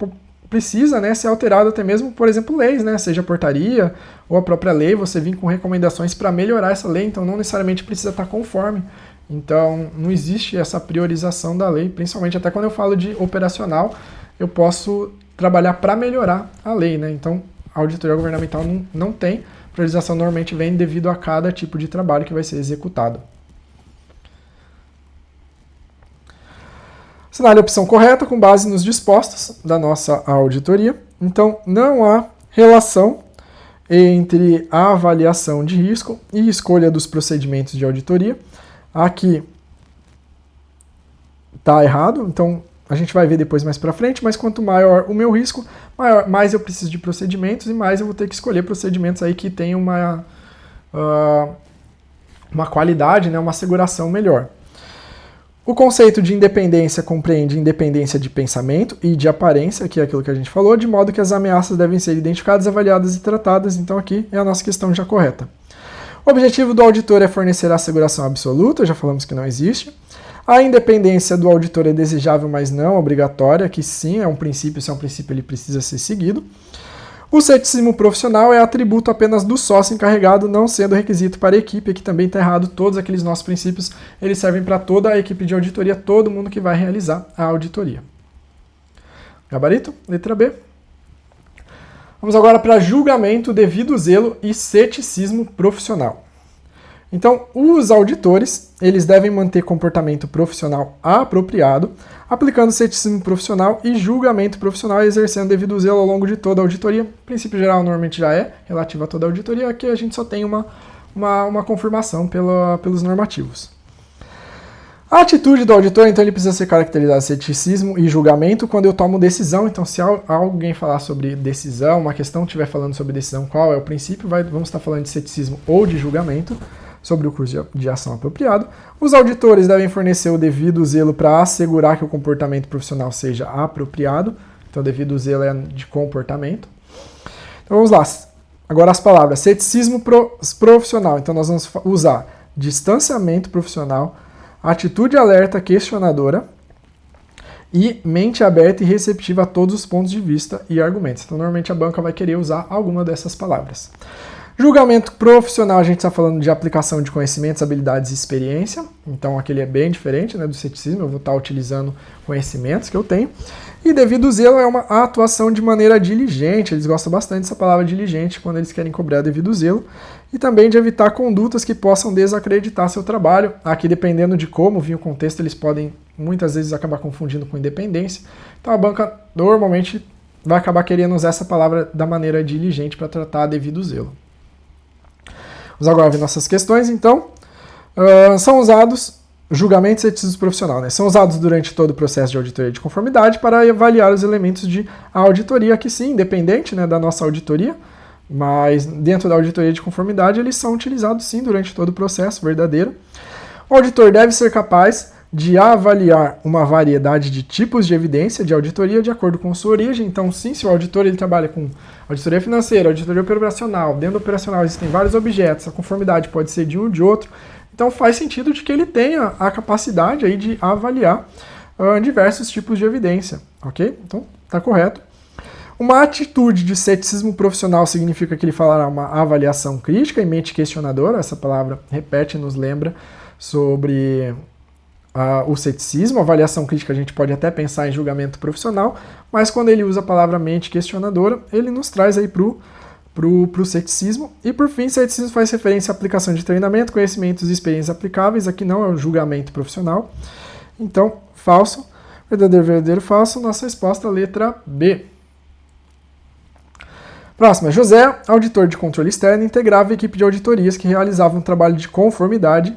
precisa, né, ser alterado até mesmo, por exemplo, leis, né, seja portaria ou a própria lei, você vir com recomendações para melhorar essa lei, então não necessariamente precisa estar conforme. Então não existe essa priorização da lei, principalmente até quando eu falo de operacional, eu posso trabalhar para melhorar a lei, né? Então a auditoria governamental não tem. A priorização normalmente vem devido a cada tipo de trabalho que vai ser executado. Assinale a opção correta com base nos dispostos da nossa auditoria. Então, não há relação entre a avaliação de risco e escolha dos procedimentos de auditoria. Aqui está errado, então a gente vai ver depois mais para frente, mas quanto maior o meu risco, mais eu preciso de procedimentos e mais eu vou ter que escolher procedimentos aí que tenham uma qualidade, né, uma asseguração melhor. O conceito de independência compreende independência de pensamento e de aparência, que é aquilo que a gente falou, de modo que as ameaças devem ser identificadas, avaliadas e tratadas. Então aqui é a nossa questão já correta. O objetivo do auditor é fornecer a asseguração absoluta, já falamos que não existe. A independência do auditor é desejável, mas não obrigatória, que sim, é um princípio, se é um princípio ele precisa ser seguido. O ceticismo profissional é atributo apenas do sócio encarregado, não sendo requisito para a equipe. Aqui também está errado, todos aqueles nossos princípios, eles servem para toda a equipe de auditoria, todo mundo que vai realizar a auditoria. Gabarito, letra B. Vamos agora para julgamento, devido zelo e ceticismo profissional. Então, os auditores, eles devem manter comportamento profissional apropriado, aplicando ceticismo profissional e julgamento profissional, exercendo devido zelo ao longo de toda a auditoria. O princípio geral normalmente já é relativo a toda a auditoria, aqui a gente só tem uma confirmação pelos normativos. A atitude do auditor, então, ele precisa ser caracterizada de ceticismo e julgamento quando eu tomo decisão. Então, se alguém falar sobre decisão, uma questão estiver falando sobre decisão, qual é o princípio, vamos estar falando de ceticismo ou de julgamento sobre o curso de ação apropriado. Os auditores devem fornecer o devido zelo para assegurar que o comportamento profissional seja apropriado. Então, o devido zelo é de comportamento. Então, vamos lá. Agora as palavras. Ceticismo profissional. Então, nós vamos usar distanciamento profissional, atitude alerta questionadora e mente aberta e receptiva a todos os pontos de vista e argumentos. Então, normalmente a banca vai querer usar alguma dessas palavras. Julgamento profissional, a gente está falando de aplicação de conhecimentos, habilidades e experiência. Então, aquele é bem diferente, né, do ceticismo. Eu vou estar utilizando conhecimentos que eu tenho. E devido zelo é uma atuação de maneira diligente. Eles gostam bastante dessa palavra diligente quando eles querem cobrar devido zelo. E também de evitar condutas que possam desacreditar seu trabalho. Aqui, dependendo de como vir o contexto, eles podem muitas vezes acabar confundindo com independência. Então, a banca normalmente vai acabar querendo usar essa palavra da maneira diligente para tratar devido zelo. Vamos agora ver nossas questões, então. São usados, julgamento e ceticismo profissional, né? São usados durante todo o processo de auditoria de conformidade para avaliar os elementos de auditoria, que sim, independente, né, da nossa auditoria, mas dentro da auditoria de conformidade eles são utilizados sim durante todo o processo verdadeiro. O auditor deve ser capaz de avaliar uma variedade de tipos de evidência de auditoria de acordo com sua origem. Então, sim, se o auditor ele trabalha com auditoria financeira, auditoria operacional, dentro do operacional existem vários objetos, a conformidade pode ser de um ou de outro, então faz sentido de que ele tenha a capacidade aí de avaliar diversos tipos de evidência, ok? Então, está correto. Uma atitude de ceticismo profissional significa que ele falará uma avaliação crítica e mente questionadora. Essa palavra repete e nos lembra sobre o ceticismo. Avaliação crítica a gente pode até pensar em julgamento profissional, mas quando ele usa a palavra mente questionadora, ele nos traz aí pro ceticismo. E por fim, ceticismo faz referência à aplicação de treinamento, conhecimentos e experiências aplicáveis. Aqui não é um julgamento profissional. Então, falso, verdadeiro, falso. Nossa resposta, letra B. Próxima, José, auditor de controle externo, integrava a equipe de auditorias que realizava um trabalho de conformidade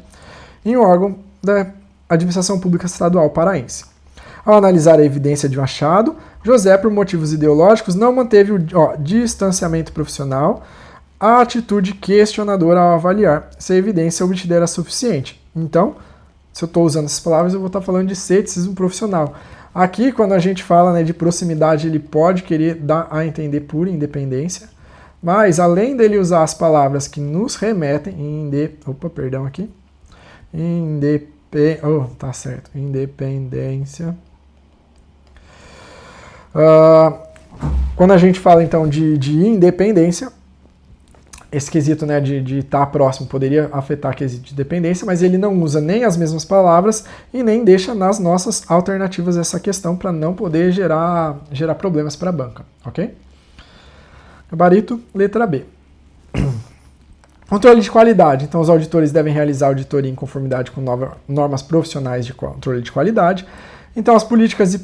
em um órgão da Administração Pública Estadual paraense. Ao analisar a evidência de um achado, José, por motivos ideológicos, não manteve o distanciamento profissional, a atitude questionadora ao avaliar se a evidência obtida era suficiente. Então, se eu estou usando essas palavras, eu vou estar falando de ceticismo profissional. Aqui, quando a gente fala, né, de proximidade, ele pode querer dar a entender por independência, mas além dele usar as palavras que nos remetem independência. Quando a gente fala então de independência, esse quesito, né, de estar próximo poderia afetar o quesito de dependência, mas ele não usa nem as mesmas palavras e nem deixa nas nossas alternativas essa questão para não poder gerar problemas para a banca, ok? Gabarito, letra B. Controle de qualidade. Então, os auditores devem realizar auditoria em conformidade com normas profissionais de controle de qualidade Então, as políticas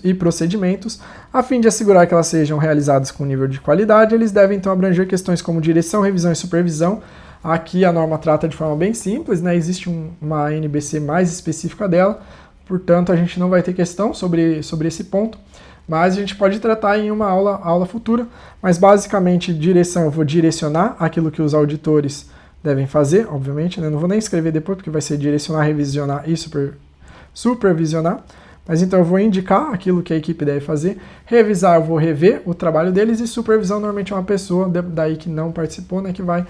e procedimentos, a fim de assegurar que elas sejam realizadas com nível de qualidade, eles devem então abranger questões como direção, revisão e supervisão. Aqui a norma trata de forma bem simples, né? Existe uma NBC mais específica dela, portanto a gente não vai ter questão sobre esse ponto, mas a gente pode tratar em uma aula futura. Mas basicamente, direção, eu vou direcionar aquilo que os auditores devem fazer, obviamente, né? Não vou nem escrever depois, porque vai ser direcionar, revisionar e supervisionar. Mas então eu vou indicar aquilo que a equipe deve fazer, revisar, eu vou rever o trabalho deles, e supervisão normalmente é uma pessoa daí que não participou, né, que vai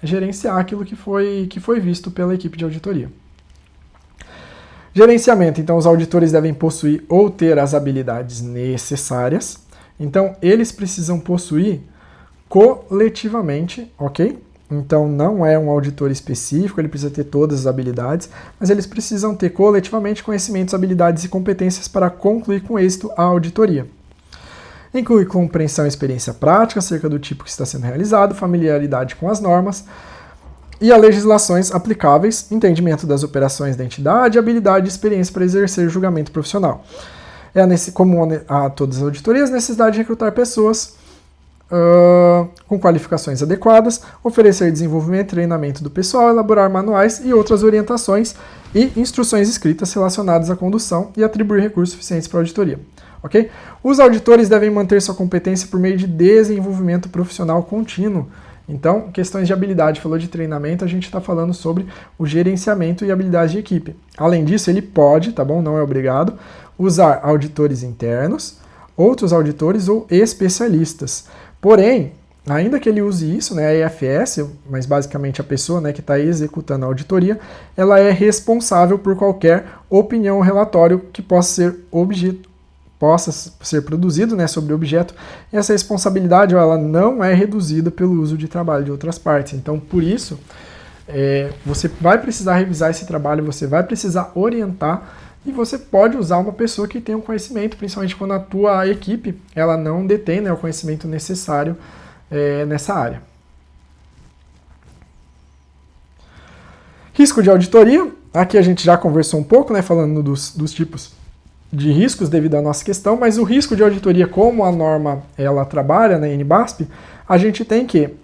gerenciar aquilo que foi visto pela equipe de auditoria. Gerenciamento, então os auditores devem possuir ou ter as habilidades necessárias, então eles precisam possuir coletivamente, ok? Então não é um auditor específico, ele precisa ter todas as habilidades, mas eles precisam ter coletivamente conhecimentos, habilidades e competências para concluir com êxito a auditoria. Inclui compreensão e experiência prática acerca do tipo que está sendo realizado, familiaridade com as normas e as legislações aplicáveis, entendimento das operações da entidade, habilidade e experiência para exercer julgamento profissional. É comum a todas as auditorias necessidade de recrutar pessoas com qualificações adequadas, oferecer desenvolvimento e treinamento do pessoal, elaborar manuais e outras orientações e instruções escritas relacionadas à condução e atribuir recursos suficientes para a auditoria. Okay? Os auditores devem manter sua competência por meio de desenvolvimento profissional contínuo. Então, questões de habilidade, falou de treinamento, a gente está falando sobre o gerenciamento e habilidade de equipe. Além disso, ele pode, tá bom? Não é obrigado, usar auditores internos, outros auditores ou especialistas. Porém, ainda que ele use isso, né, a EFS, mas basicamente a pessoa, né, que está executando a auditoria, ela é responsável por qualquer opinião ou relatório que possa ser produzido, né, sobre o objeto, e essa responsabilidade ela não é reduzida pelo uso de trabalho de outras partes. Então, por isso, você vai precisar revisar esse trabalho, você vai precisar orientar, e você pode usar uma pessoa que tem um conhecimento, principalmente quando a tua equipe ela não detém, né, o conhecimento necessário nessa área. Risco de auditoria. Aqui a gente já conversou um pouco, né, falando dos tipos de riscos devido à nossa questão, mas o risco de auditoria, como a norma ela trabalha na NBASP, a gente tem que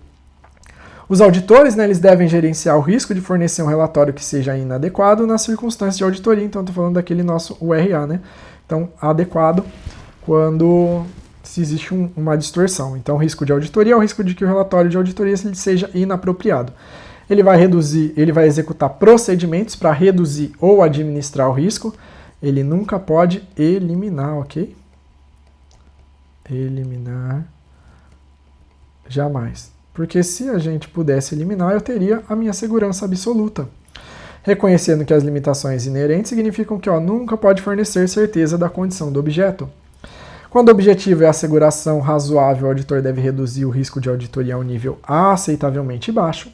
os auditores, né, eles devem gerenciar o risco de fornecer um relatório que seja inadequado nas circunstâncias de auditoria. Então, estou falando daquele nosso URA, né? Então, adequado quando se existe uma distorção. Então, o risco de auditoria é o risco de que o relatório de auditoria seja inapropriado. Ele vai executar procedimentos para reduzir ou administrar o risco. Ele nunca pode eliminar, ok? Eliminar jamais. Porque se a gente pudesse eliminar, eu teria a minha segurança absoluta. Reconhecendo que as limitações inerentes significam que nunca pode fornecer certeza da condição do objeto. Quando o objetivo é a asseguração razoável, o auditor deve reduzir o risco de auditoria a um nível aceitavelmente baixo.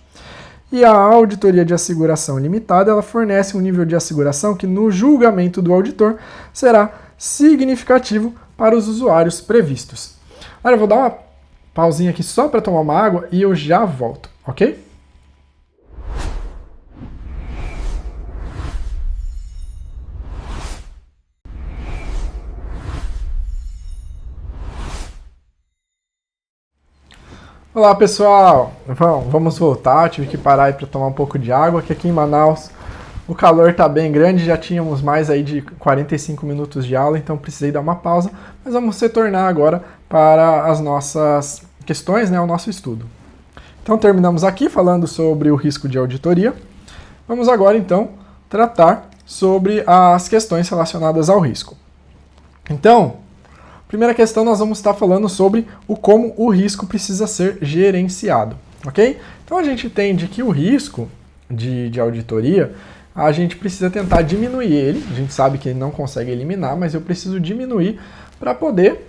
E a auditoria de asseguração limitada, ela fornece um nível de asseguração que, no julgamento do auditor, será significativo para os usuários previstos. Agora eu vou dar uma pausinha aqui só para tomar uma água e eu já volto, ok? Olá pessoal, vamos voltar, tive que parar aí para tomar um pouco de água, que aqui em Manaus o calor está bem grande, já tínhamos mais aí de 45 minutos de aula, então precisei dar uma pausa, mas vamos retornar agora para as nossas questões, né, o nosso estudo. Então terminamos aqui falando sobre o risco de auditoria. Vamos agora então tratar sobre as questões relacionadas ao risco. Então, primeira questão nós vamos estar falando sobre como o risco precisa ser gerenciado, ok? Então a gente entende que o risco de auditoria, a gente precisa tentar diminuir ele, a gente sabe que ele não consegue eliminar, mas eu preciso diminuir para poder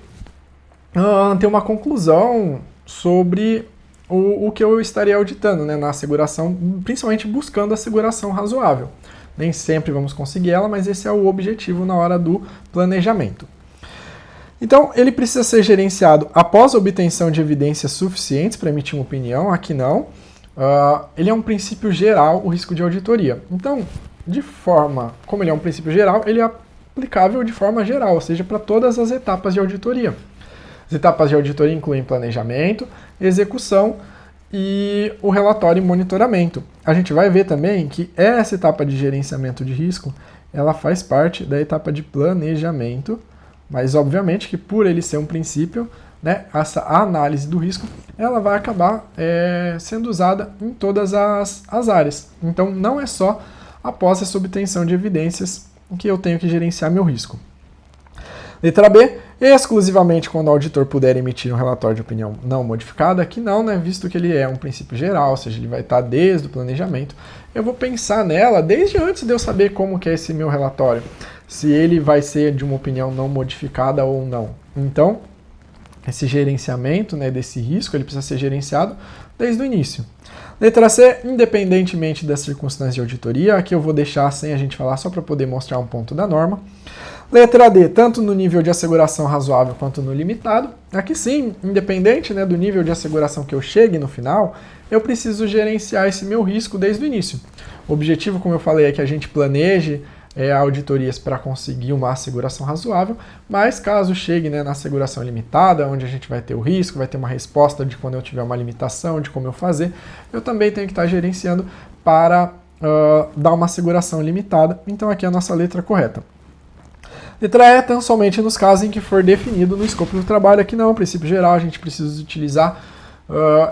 ter uma conclusão sobre o que eu estaria auditando, né, na asseguração, principalmente buscando a asseguração razoável. Nem sempre vamos conseguir ela, mas esse é o objetivo na hora do planejamento. Então, ele precisa ser gerenciado após a obtenção de evidências suficientes para emitir uma opinião, aqui não. Ele é um princípio geral, o risco de auditoria. Então, como ele é um princípio geral, ele aplicável de forma geral, ou seja, para todas as etapas de auditoria. As etapas de auditoria incluem planejamento, execução e o relatório e monitoramento. A gente vai ver também que essa etapa de gerenciamento de risco, ela faz parte da etapa de planejamento, mas obviamente que por ele ser um princípio, né, essa análise do risco, ela vai acabar sendo usada em todas as áreas. Então não é só após essa obtenção de evidências que eu tenho que gerenciar meu risco. Letra B, exclusivamente quando o auditor puder emitir um relatório de opinião não modificada, aqui não, né, visto que ele é um princípio geral, ou seja, ele vai estar desde o planejamento. Eu vou pensar nela desde antes de eu saber como que é esse meu relatório, se ele vai ser de uma opinião não modificada ou não. Então, esse gerenciamento, né, desse risco, ele precisa ser gerenciado desde o início. Letra C, independentemente das circunstâncias de auditoria, aqui eu vou deixar sem a gente falar só para poder mostrar um ponto da norma. Letra D, tanto no nível de asseguração razoável quanto no limitado. Aqui sim, independente, né, do nível de asseguração que eu chegue no final, eu preciso gerenciar esse meu risco desde o início. O objetivo, como eu falei, é que a gente planeje auditorias para conseguir uma asseguração razoável, mas caso chegue, né, na asseguração limitada, onde a gente vai ter o risco, vai ter uma resposta de quando eu tiver uma limitação, de como eu fazer, eu também tenho que estar gerenciando para dar uma asseguração limitada. Então aqui é a nossa letra correta. Letra E, tão somente nos casos em que for definido no escopo do trabalho. Aqui não, princípio geral, a gente precisa utilizar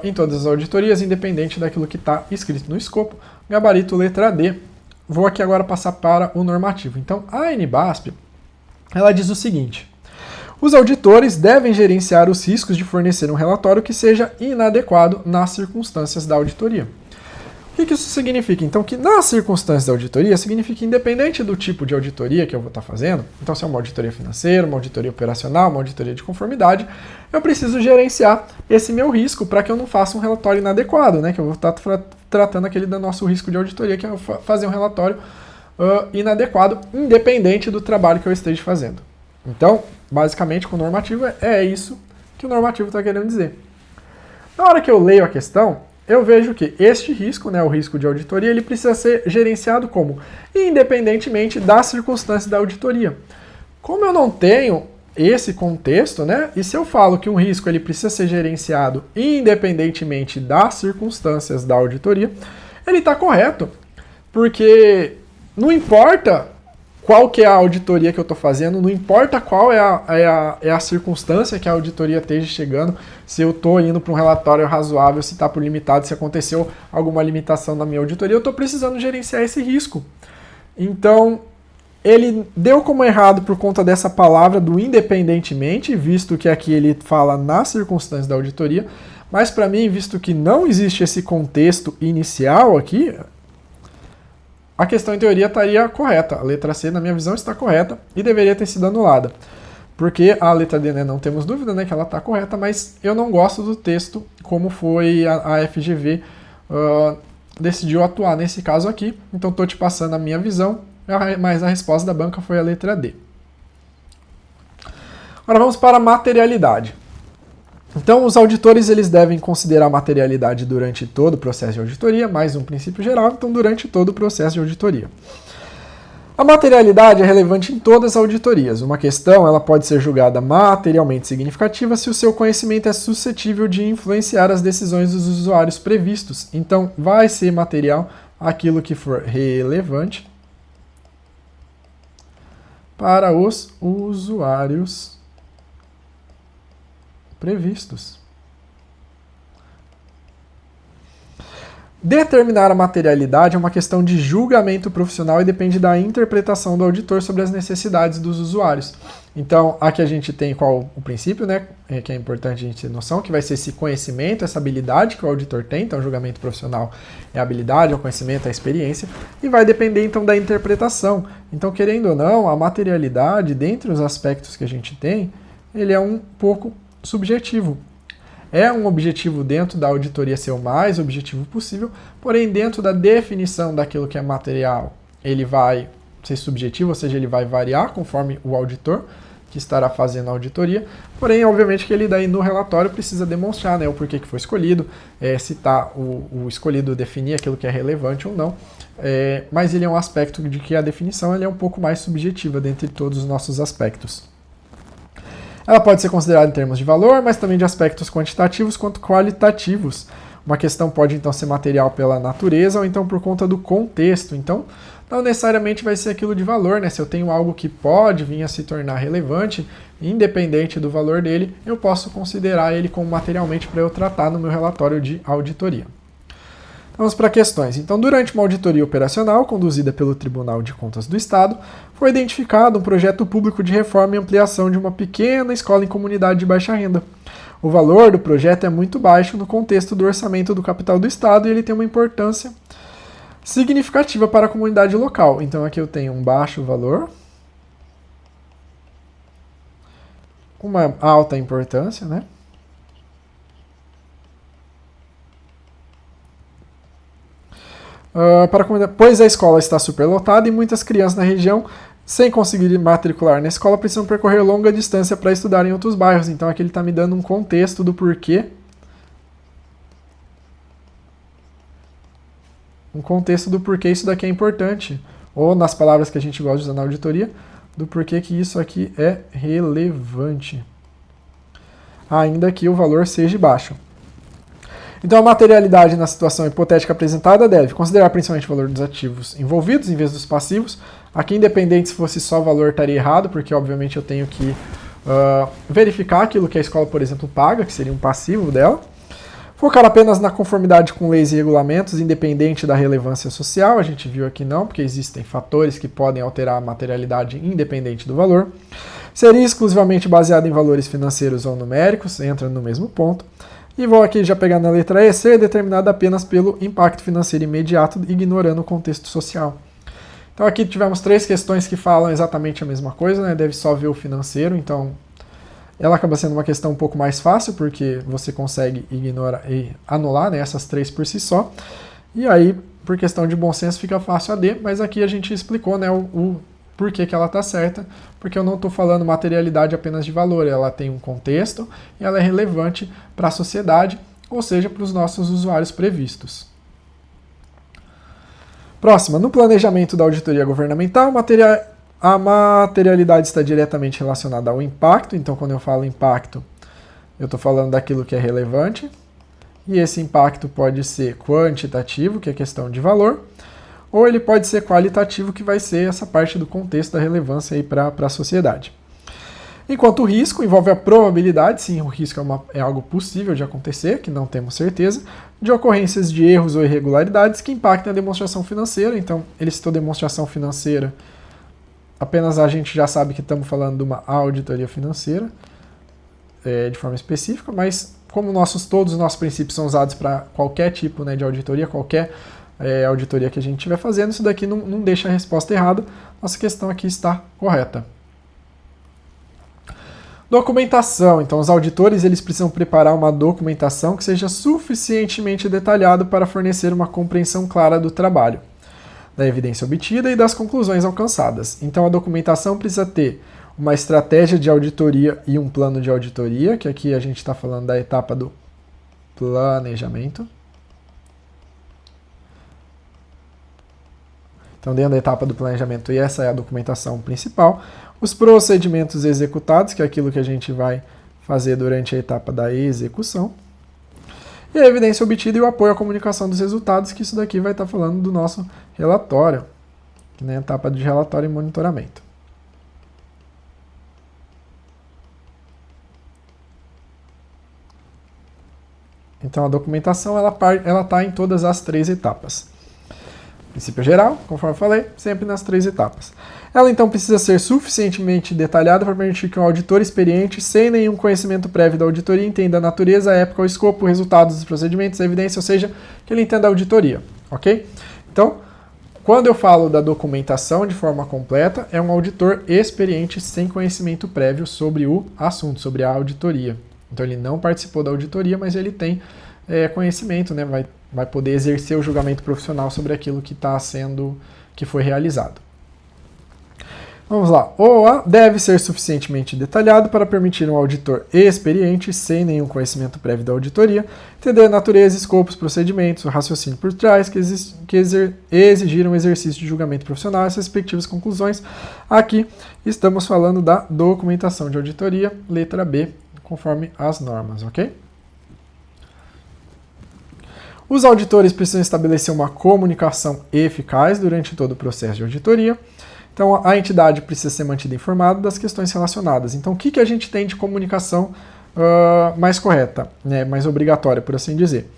em todas as auditorias, independente daquilo que está escrito no escopo. Gabarito letra D. Vou aqui agora passar para o normativo. Então, a NBASP, ela diz o seguinte: os auditores devem gerenciar os riscos de fornecer um relatório que seja inadequado nas circunstâncias da auditoria. O que isso significa? Então, que nas circunstâncias da auditoria, significa independente do tipo de auditoria que eu vou estar fazendo, então se é uma auditoria financeira, uma auditoria operacional, uma auditoria de conformidade, eu preciso gerenciar esse meu risco para que eu não faça um relatório inadequado, né? Que eu vou estar tratando aquele do nosso risco de auditoria, que é fazer um relatório inadequado, independente do trabalho que eu esteja fazendo. Então, basicamente, com o normativo, é isso que o normativo está querendo dizer. Na hora que eu leio a questão, eu vejo que este risco, né, o risco de auditoria, ele precisa ser gerenciado como? Independentemente das circunstâncias da auditoria. Como eu não tenho esse contexto, né, e se eu falo que um risco ele precisa ser gerenciado independentemente das circunstâncias da auditoria, ele está correto, porque não importa qual que é a auditoria que eu estou fazendo, não importa qual é a circunstância que a auditoria esteja chegando, se eu estou indo para um relatório razoável, se está por limitado, se aconteceu alguma limitação na minha auditoria, eu estou precisando gerenciar esse risco. Então, ele deu como errado por conta dessa palavra do independentemente, visto que aqui ele fala nas circunstâncias da auditoria, mas para mim, visto que não existe esse contexto inicial aqui, a questão em teoria estaria correta. A letra C, na minha visão, está correta e deveria ter sido anulada. Porque a letra D, né, não temos dúvida, né, que ela está correta, mas eu não gosto do texto como foi a FGV decidiu atuar nesse caso aqui. Então estou te passando a minha visão, mas a resposta da banca foi a letra D. Agora vamos para a materialidade. Então, os auditores eles devem considerar a materialidade durante todo o processo de auditoria, mais um princípio geral, então durante todo o processo de auditoria. A materialidade é relevante em todas as auditorias. Uma questão ela pode ser julgada materialmente significativa se o seu conhecimento é suscetível de influenciar as decisões dos usuários previstos. Então, vai ser material aquilo que for relevante para os usuários previstos. Determinar a materialidade é uma questão de julgamento profissional e depende da interpretação do auditor sobre as necessidades dos usuários. Então, aqui a gente tem qual o princípio, né, que é importante a gente ter noção, que vai ser esse conhecimento, essa habilidade que o auditor tem. Então, o julgamento profissional é a habilidade, é o conhecimento, é a experiência, e vai depender, então, da interpretação. Então, querendo ou não, a materialidade, dentre os aspectos que a gente tem, ele é um pouco subjetivo. É um objetivo dentro da auditoria ser o mais objetivo possível, porém dentro da definição daquilo que é material, ele vai ser subjetivo, ou seja, ele vai variar conforme o auditor que estará fazendo a auditoria, porém, obviamente que ele daí no relatório precisa demonstrar, né, o porquê que foi escolhido, citar o escolhido definir aquilo que é relevante ou não, mas ele é um aspecto de que a definição ele é um pouco mais subjetiva dentre todos os nossos aspectos. Ela pode ser considerada em termos de valor, mas também de aspectos quantitativos quanto qualitativos. Uma questão pode então ser material pela natureza ou então por conta do contexto. Então, não necessariamente vai ser aquilo de valor, né? Se eu tenho algo que pode vir a se tornar relevante, independente do valor dele, eu posso considerar ele como materialmente para eu tratar no meu relatório de auditoria. Vamos para questões. Então, durante uma auditoria operacional conduzida pelo Tribunal de Contas do Estado, foi identificado um projeto público de reforma e ampliação de uma pequena escola em comunidade de baixa renda. O valor do projeto é muito baixo no contexto do orçamento do capital do Estado e ele tem uma importância significativa para a comunidade local. Então, aqui eu tenho um baixo valor, uma alta importância, né? Pois a escola está superlotada e muitas crianças na região, sem conseguir matricular na escola, precisam percorrer longa distância para estudar em outros bairros. Então aqui ele está me dando um contexto do porquê. Um contexto do porquê isso daqui é importante. Ou nas palavras que a gente gosta de usar na auditoria, do porquê que isso aqui é relevante. Ainda que o valor seja baixo. Então, a materialidade na situação hipotética apresentada deve considerar principalmente o valor dos ativos envolvidos em vez dos passivos. Aqui, independente se fosse só valor, estaria errado, porque obviamente eu tenho que verificar aquilo que a escola, por exemplo, paga, que seria um passivo dela. Focar apenas na conformidade com leis e regulamentos, independente da relevância social. A gente viu aqui não, porque existem fatores que podem alterar a materialidade independente do valor. Seria exclusivamente baseado em valores financeiros ou numéricos, entra no mesmo ponto. E vou aqui já pegar na letra E, ser determinado apenas pelo impacto financeiro imediato, ignorando o contexto social. Então aqui tivemos 3 questões que falam exatamente a mesma coisa, né? Deve só ver o financeiro, então ela acaba sendo uma questão um pouco mais fácil, porque você consegue ignorar e anular, né, essas 3 por si só. E aí, por questão de bom senso, fica fácil a D, mas aqui a gente explicou, né, o porquê que ela está certa, porque eu não estou falando materialidade apenas de valor, ela tem um contexto e ela é relevante para a sociedade, ou seja, para os nossos usuários previstos. Próxima, no planejamento da auditoria governamental, a materialidade está diretamente relacionada ao impacto, então quando eu falo impacto, eu estou falando daquilo que é relevante, e esse impacto pode ser quantitativo, que é questão de valor, ou ele pode ser qualitativo, que vai ser essa parte do contexto da relevância para a sociedade. Enquanto o risco envolve a probabilidade, sim, o risco é algo possível de acontecer, que não temos certeza, de ocorrências de erros ou irregularidades que impactam a demonstração financeira. Então, ele citou demonstração financeira, apenas a gente já sabe que estamos falando de uma auditoria financeira, de forma específica, mas como todos os nossos princípios são usados para qualquer tipo, né, de auditoria, qualquer auditoria que a gente estiver fazendo, isso daqui não deixa a resposta errada, nossa questão aqui está correta. Documentação. Então, os auditores eles precisam preparar uma documentação que seja suficientemente detalhada para fornecer uma compreensão clara do trabalho, da evidência obtida e das conclusões alcançadas. Então, a documentação precisa ter uma estratégia de auditoria e um plano de auditoria, que aqui a gente está falando da etapa do planejamento. Então, dentro da etapa do planejamento, e essa é a documentação principal, os procedimentos executados, que é aquilo que a gente vai fazer durante a etapa da execução, e a evidência obtida e o apoio à comunicação dos resultados, que isso daqui vai estar falando do nosso relatório, que é a etapa de relatório e monitoramento. Então, a documentação ela está em todas as 3 etapas. Princípio geral, conforme eu falei, sempre nas 3 etapas. Ela então precisa ser suficientemente detalhada para permitir que um auditor experiente, sem nenhum conhecimento prévio da auditoria, entenda a natureza, a época, o escopo, o resultado dos procedimentos, a evidência, ou seja, que ele entenda a auditoria, ok? Então, quando eu falo da documentação de forma completa, é um auditor experiente sem conhecimento prévio sobre o assunto, sobre a auditoria. Então, ele não participou da auditoria, mas ele tem conhecimento, né? Vai poder exercer o julgamento profissional sobre aquilo que foi realizado. Vamos lá. O A deve ser suficientemente detalhado para permitir um auditor experiente, sem nenhum conhecimento prévio da auditoria, entender a natureza, escopos, procedimentos, o raciocínio por trás que exigiram um exercício de julgamento profissional e as respectivas conclusões. Aqui estamos falando da documentação de auditoria, letra B, conforme as normas, ok? Os auditores precisam estabelecer uma comunicação eficaz durante todo o processo de auditoria. Então, a entidade precisa ser mantida informada das questões relacionadas. Então, o que a gente tem de comunicação mais correta, né, mais obrigatória, por assim dizer?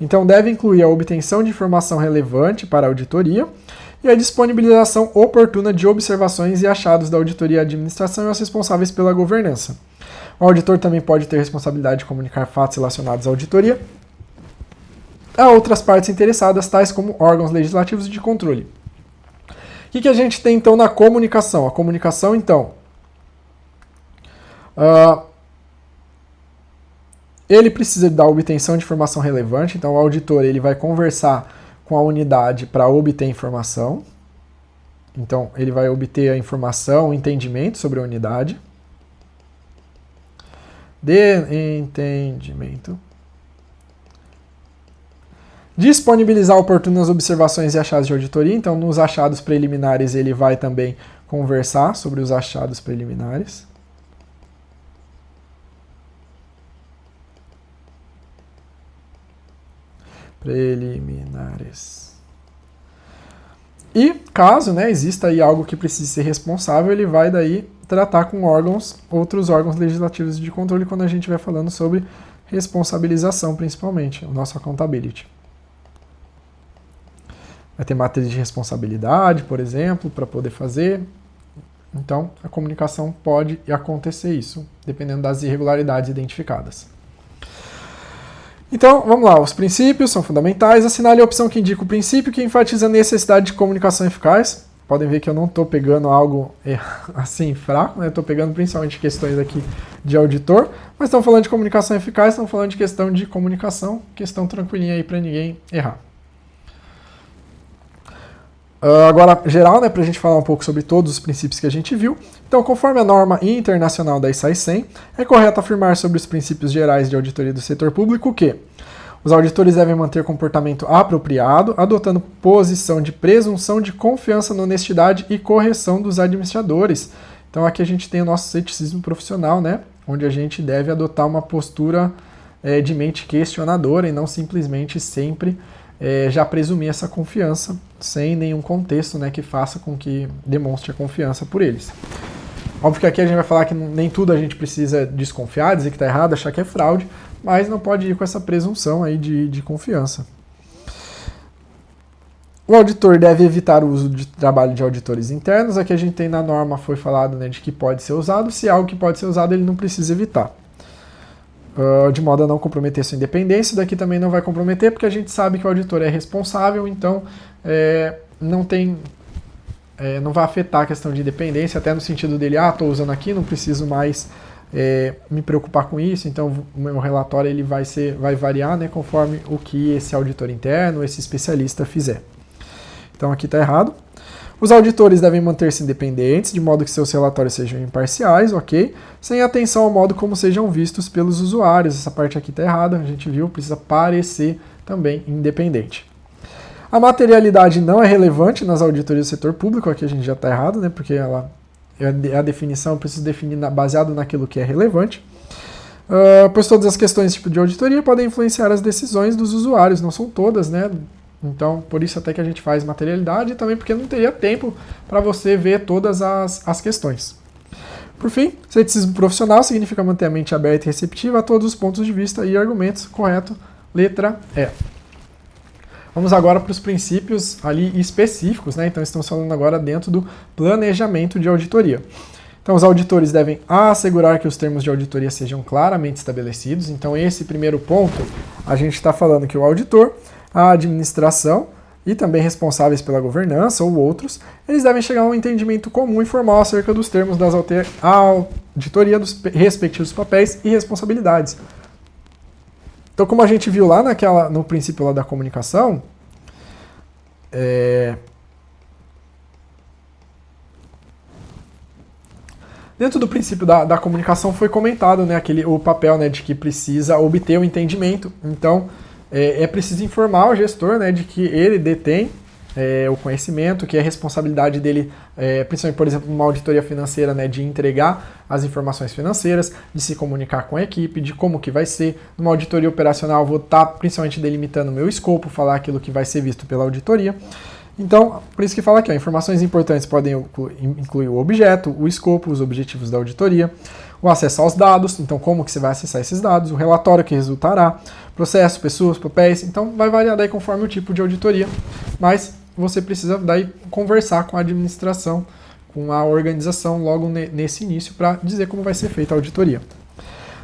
Então, deve incluir a obtenção de informação relevante para a auditoria e a disponibilização oportuna de observações e achados da auditoria à administração e aos responsáveis pela governança. O auditor também pode ter responsabilidade de comunicar fatos relacionados à auditoria a outras partes interessadas, tais como órgãos legislativos e de controle. O que a gente tem, então, na comunicação? A comunicação, então, ele precisa da obtenção de informação relevante, então o auditor ele vai conversar com a unidade para obter informação. Então, ele vai obter a informação, o entendimento sobre a unidade. De entendimento. Disponibilizar oportunas observações e achados de auditoria. Então, nos achados preliminares, ele vai também conversar sobre os achados preliminares. Preliminares. E, caso, né, exista aí algo que precise ser responsável, ele vai daí tratar com outros órgãos legislativos de controle, quando a gente vai falando sobre responsabilização, principalmente, o nosso accountability. Vai ter matriz de responsabilidade, por exemplo, para poder fazer. Então, a comunicação pode acontecer isso, dependendo das irregularidades identificadas. Então, vamos lá. Os princípios são fundamentais. Assinale a opção que indica o princípio que enfatiza a necessidade de comunicação eficaz. Podem ver que eu não estou pegando algo assim fraco, né? Estou pegando principalmente questões aqui de auditor, mas estão falando de comunicação eficaz, estão falando de questão de comunicação, questão tranquilinha aí para ninguém errar. Agora, geral, né, para a gente falar um pouco sobre todos os princípios que a gente viu. Então, conforme a norma internacional da ISAI 100, é correto afirmar sobre os princípios gerais de auditoria do setor público que os auditores devem manter comportamento apropriado, adotando posição de presunção de confiança na honestidade e correção dos administradores. Então, aqui a gente tem o nosso ceticismo profissional, né, onde a gente deve adotar uma postura de mente questionadora e não simplesmente sempre já presumir essa confiança sem nenhum contexto, né, que faça com que demonstre a confiança por eles. Óbvio que aqui a gente vai falar que nem tudo a gente precisa desconfiar, dizer que está errado, achar que é fraude, mas não pode ir com essa presunção aí de confiança. O auditor deve evitar o uso de trabalho de auditores internos. Aqui a gente tem na norma, foi falado, né, de que pode ser usado. Se é algo que pode ser usado, ele não precisa evitar. De modo a não comprometer sua independência. Daqui também não vai comprometer, porque a gente sabe que o auditor é responsável, então não vai afetar a questão de independência, até no sentido dele, estou usando aqui, não preciso mais me preocupar com isso, então o meu relatório ele vai variar, né, conforme o que esse auditor interno, esse especialista fizer. Então aqui está errado. Os auditores devem manter-se independentes, de modo que seus relatórios sejam imparciais, ok? Sem atenção ao modo como sejam vistos pelos usuários. Essa parte aqui está errada, a gente viu, precisa parecer também independente. A materialidade não é relevante nas auditorias do setor público, aqui a gente já está errado, né? Porque ela é a definição, eu preciso definir baseado naquilo que é relevante. Pois todas as questões tipo de auditoria podem influenciar as decisões dos usuários, não são todas, né? Então, por isso até que a gente faz materialidade e também porque não teria tempo para você ver todas as questões. Por fim, ceticismo profissional significa manter a mente aberta e receptiva a todos os pontos de vista e argumentos. Correto, letra E. Vamos agora para os princípios ali específicos, né? Então, estamos falando agora dentro do planejamento de auditoria. Então, os auditores devem assegurar que os termos de auditoria sejam claramente estabelecidos. Então, esse primeiro ponto, a gente está falando que o auditor, a administração e também responsáveis pela governança ou outros, eles devem chegar a um entendimento comum e formal acerca dos termos da auditoria, dos respectivos papéis e responsabilidades. Então, como a gente viu lá no princípio lá da comunicação, Dentro do princípio da comunicação foi comentado, né, o papel, né, de que precisa obter o entendimento. Então, é preciso informar o gestor, né, de que ele detém o conhecimento, que é responsabilidade dele, principalmente, por exemplo, numa auditoria financeira, né, de entregar as informações financeiras, de se comunicar com a equipe, de como que vai ser. Numa auditoria operacional, vou estar principalmente delimitando o meu escopo, falar aquilo que vai ser visto pela auditoria. Então, por isso que fala aqui, ó, informações importantes podem incluir o objeto, o escopo, os objetivos da auditoria, o acesso aos dados, então como que você vai acessar esses dados, o relatório que resultará, processo, pessoas, papéis, então vai variar daí conforme o tipo de auditoria, mas você precisa daí conversar com a administração, com a organização logo nesse início para dizer como vai ser feita a auditoria.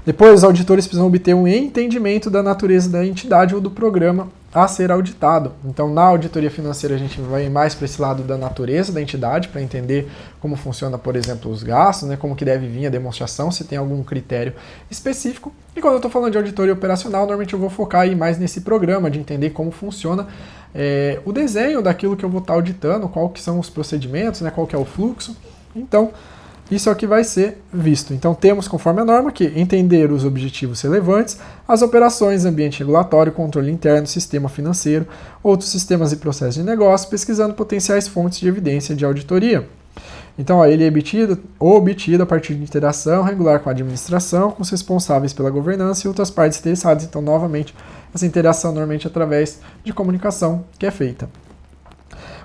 Depois, os auditores precisam obter um entendimento da natureza da entidade ou do programa a ser auditado. Então, na auditoria financeira, a gente vai mais para esse lado da natureza da entidade, para entender como funciona, por exemplo, os gastos, né, como que deve vir a demonstração, se tem algum critério específico. E quando eu estou falando de auditoria operacional, normalmente eu vou focar aí mais nesse programa, de entender como funciona o desenho daquilo que eu vou estar auditando, qual que são os procedimentos, né, qual que é o fluxo. Então, isso é o que vai ser visto. Então, temos, conforme a norma, que entender os objetivos relevantes, as operações, ambiente regulatório, controle interno, sistema financeiro, outros sistemas e processos de negócio, pesquisando potenciais fontes de evidência de auditoria. Então, ele é obtido a partir de interação regular com a administração, com os responsáveis pela governança e outras partes interessadas. Então, novamente, essa interação normalmente através de comunicação que é feita.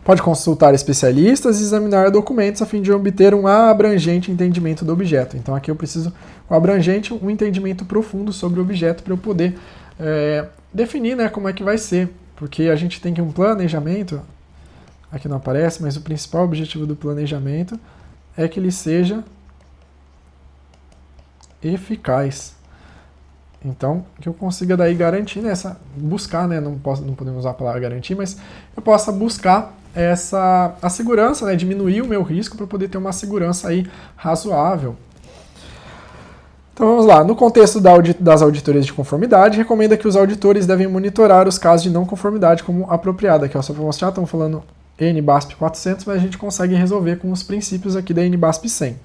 Pode consultar especialistas e examinar documentos a fim de obter um abrangente entendimento do objeto. Então aqui eu preciso, com abrangente, um entendimento profundo sobre o objeto para eu poder definir, né, como é que vai ser. Porque a gente tem que um planejamento, aqui não aparece, mas o principal objetivo do planejamento é que ele seja eficaz. Então, que eu consiga daí garantir, buscar, né, não podemos usar a palavra garantir, mas eu possa buscar a segurança, né, diminuir o meu risco para poder ter uma segurança aí razoável. Então vamos lá, no contexto das auditorias de conformidade, recomenda que os auditores devem monitorar os casos de não conformidade como apropriado. Aqui, ó, só para mostrar, estamos falando NBASP 400, mas a gente consegue resolver com os princípios aqui da NBASP 100.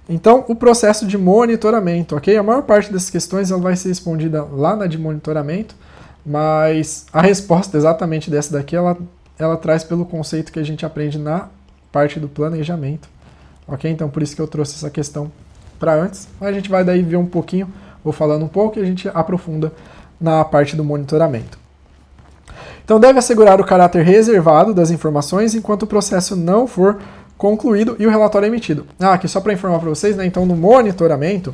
Então, o processo de monitoramento, ok? A maior parte dessas questões ela vai ser respondida lá na de monitoramento, mas a resposta exatamente dessa daqui, ela traz pelo conceito que a gente aprende na parte do planejamento, ok? Então, por isso que eu trouxe essa questão para antes, mas a gente vai daí ver um pouquinho, vou falando um pouco e a gente aprofunda na parte do monitoramento. Então, deve assegurar o caráter reservado das informações enquanto o processo não for concluído e o relatório emitido. Aqui só para informar para vocês, né? Então, no monitoramento,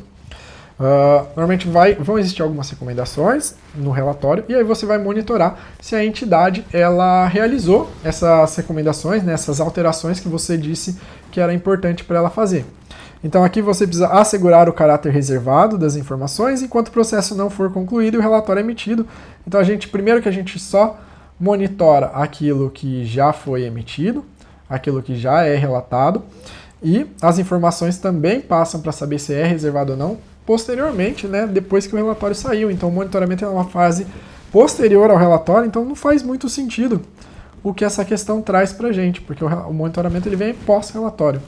normalmente vão existir algumas recomendações no relatório e aí você vai monitorar se a entidade ela realizou essas recomendações, né, essas alterações que você disse que era importante para ela fazer. Então aqui você precisa assegurar o caráter reservado das informações enquanto o processo não for concluído e o relatório emitido. Então primeiro que a gente só monitora aquilo que já foi emitido, aquilo que já é relatado, e as informações também passam para saber se é reservado ou não posteriormente, né, depois que o relatório saiu. Então o monitoramento é uma fase posterior ao relatório, então não faz muito sentido o que essa questão traz para a gente, porque o monitoramento ele vem pós-relatório.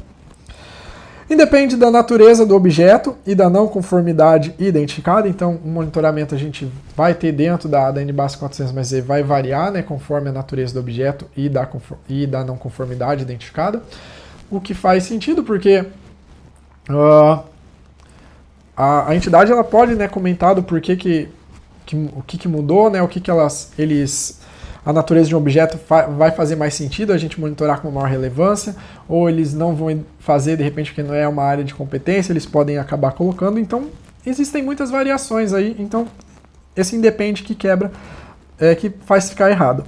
Independe da natureza do objeto e da não conformidade identificada, então o monitoramento a gente vai ter dentro da NBASP 400, mas ele vai variar, né, conforme a natureza do objeto e da não conformidade identificada, o que faz sentido porque a entidade ela pode, né, comentar do porquê o que mudou, né, o que a natureza de um objeto vai fazer mais sentido a gente monitorar com maior relevância, ou eles não vão fazer de repente porque não é uma área de competência, eles podem acabar colocando. Então existem muitas variações aí, então esse independe que quebra, que faz ficar errado.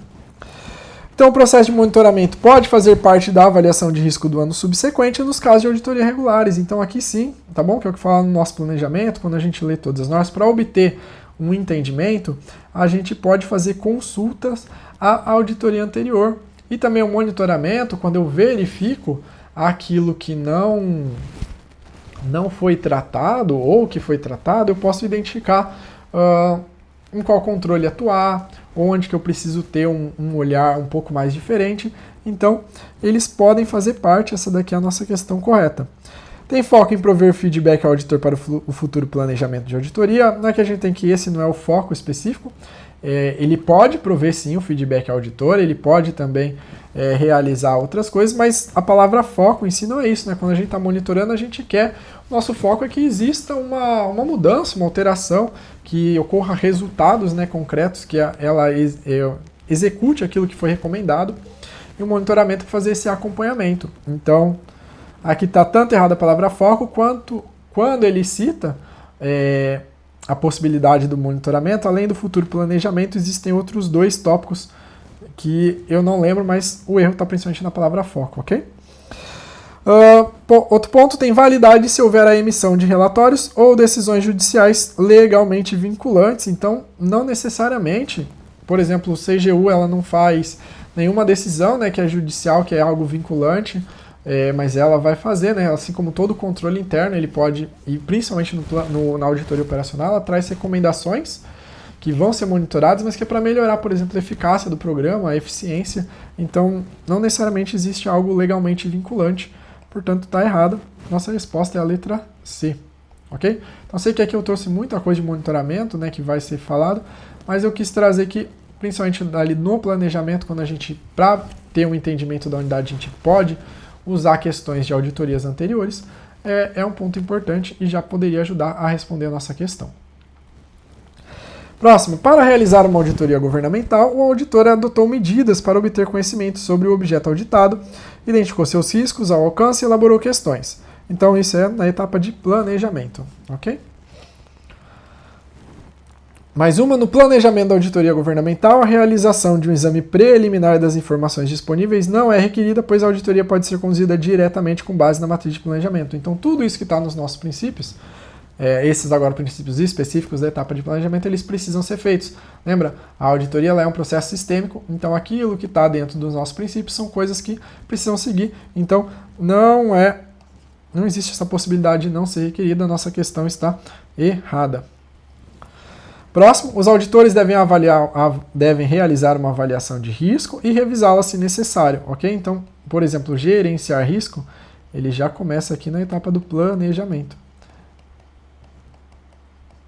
Então o processo de monitoramento pode fazer parte da avaliação de risco do ano subsequente nos casos de auditoria regulares. Então aqui sim, tá bom? Que é o que fala no nosso planejamento, quando a gente lê todas as normas, para obter um entendimento, a gente pode fazer consultas à auditoria anterior. E também o monitoramento, quando eu verifico aquilo que não foi tratado ou que foi tratado, eu posso identificar em qual controle atuar, onde que eu preciso ter um olhar um pouco mais diferente. Então, eles podem fazer parte, essa daqui é a nossa questão correta. Tem foco em prover feedback ao auditor para o futuro planejamento de auditoria. Não é que a gente tem que esse não é o foco específico. Ele pode prover sim o feedback ao auditor, ele pode também realizar outras coisas, mas a palavra foco em si não é isso, né? Quando a gente está monitorando, a gente quer, o nosso foco é que exista uma mudança, uma alteração, que ocorra resultados, né, concretos, que ela execute aquilo que foi recomendado, e o monitoramento para fazer esse acompanhamento. Então, aqui está tanto errada a palavra foco, quanto quando ele cita a possibilidade do monitoramento, além do futuro planejamento, existem outros 2 tópicos que eu não lembro, mas o erro está principalmente na palavra foco, ok? Outro ponto, tem validade se houver a emissão de relatórios ou decisões judiciais legalmente vinculantes. Então, não necessariamente, por exemplo, o CGU ela não faz nenhuma decisão, né, que é judicial, que é algo vinculante, mas ela vai fazer, né, assim como todo controle interno, ele pode, e principalmente na auditoria operacional, ela traz recomendações que vão ser monitoradas, mas que é para melhorar, por exemplo, a eficácia do programa, a eficiência. Então, não necessariamente existe algo legalmente vinculante, portanto, está errado. Nossa resposta é a letra C, ok? Então, sei que aqui eu trouxe muita coisa de monitoramento, né, que vai ser falado, mas eu quis trazer que, principalmente ali no planejamento, quando a gente, para ter um entendimento da unidade, a gente pode usar questões de auditorias anteriores, é um ponto importante e já poderia ajudar a responder a nossa questão. Próximo, para realizar uma auditoria governamental, o auditor adotou medidas para obter conhecimento sobre o objeto auditado, identificou seus riscos ao alcance e elaborou questões. Então, isso é na etapa de planejamento, ok? Mais uma, no planejamento da auditoria governamental, a realização de um exame preliminar das informações disponíveis não é requerida, pois a auditoria pode ser conduzida diretamente com base na matriz de planejamento. Então, tudo isso que está nos nossos princípios, esses agora princípios específicos da etapa de planejamento, eles precisam ser feitos. Lembra? A auditoria ela é um processo sistêmico, então aquilo que está dentro dos nossos princípios são coisas que precisam seguir. Então, não existe essa possibilidade de não ser requerida, a nossa questão está errada. Próximo, os auditores devem realizar uma avaliação de risco e revisá-la se necessário, ok? Então, por exemplo, gerenciar risco, ele já começa aqui na etapa do planejamento.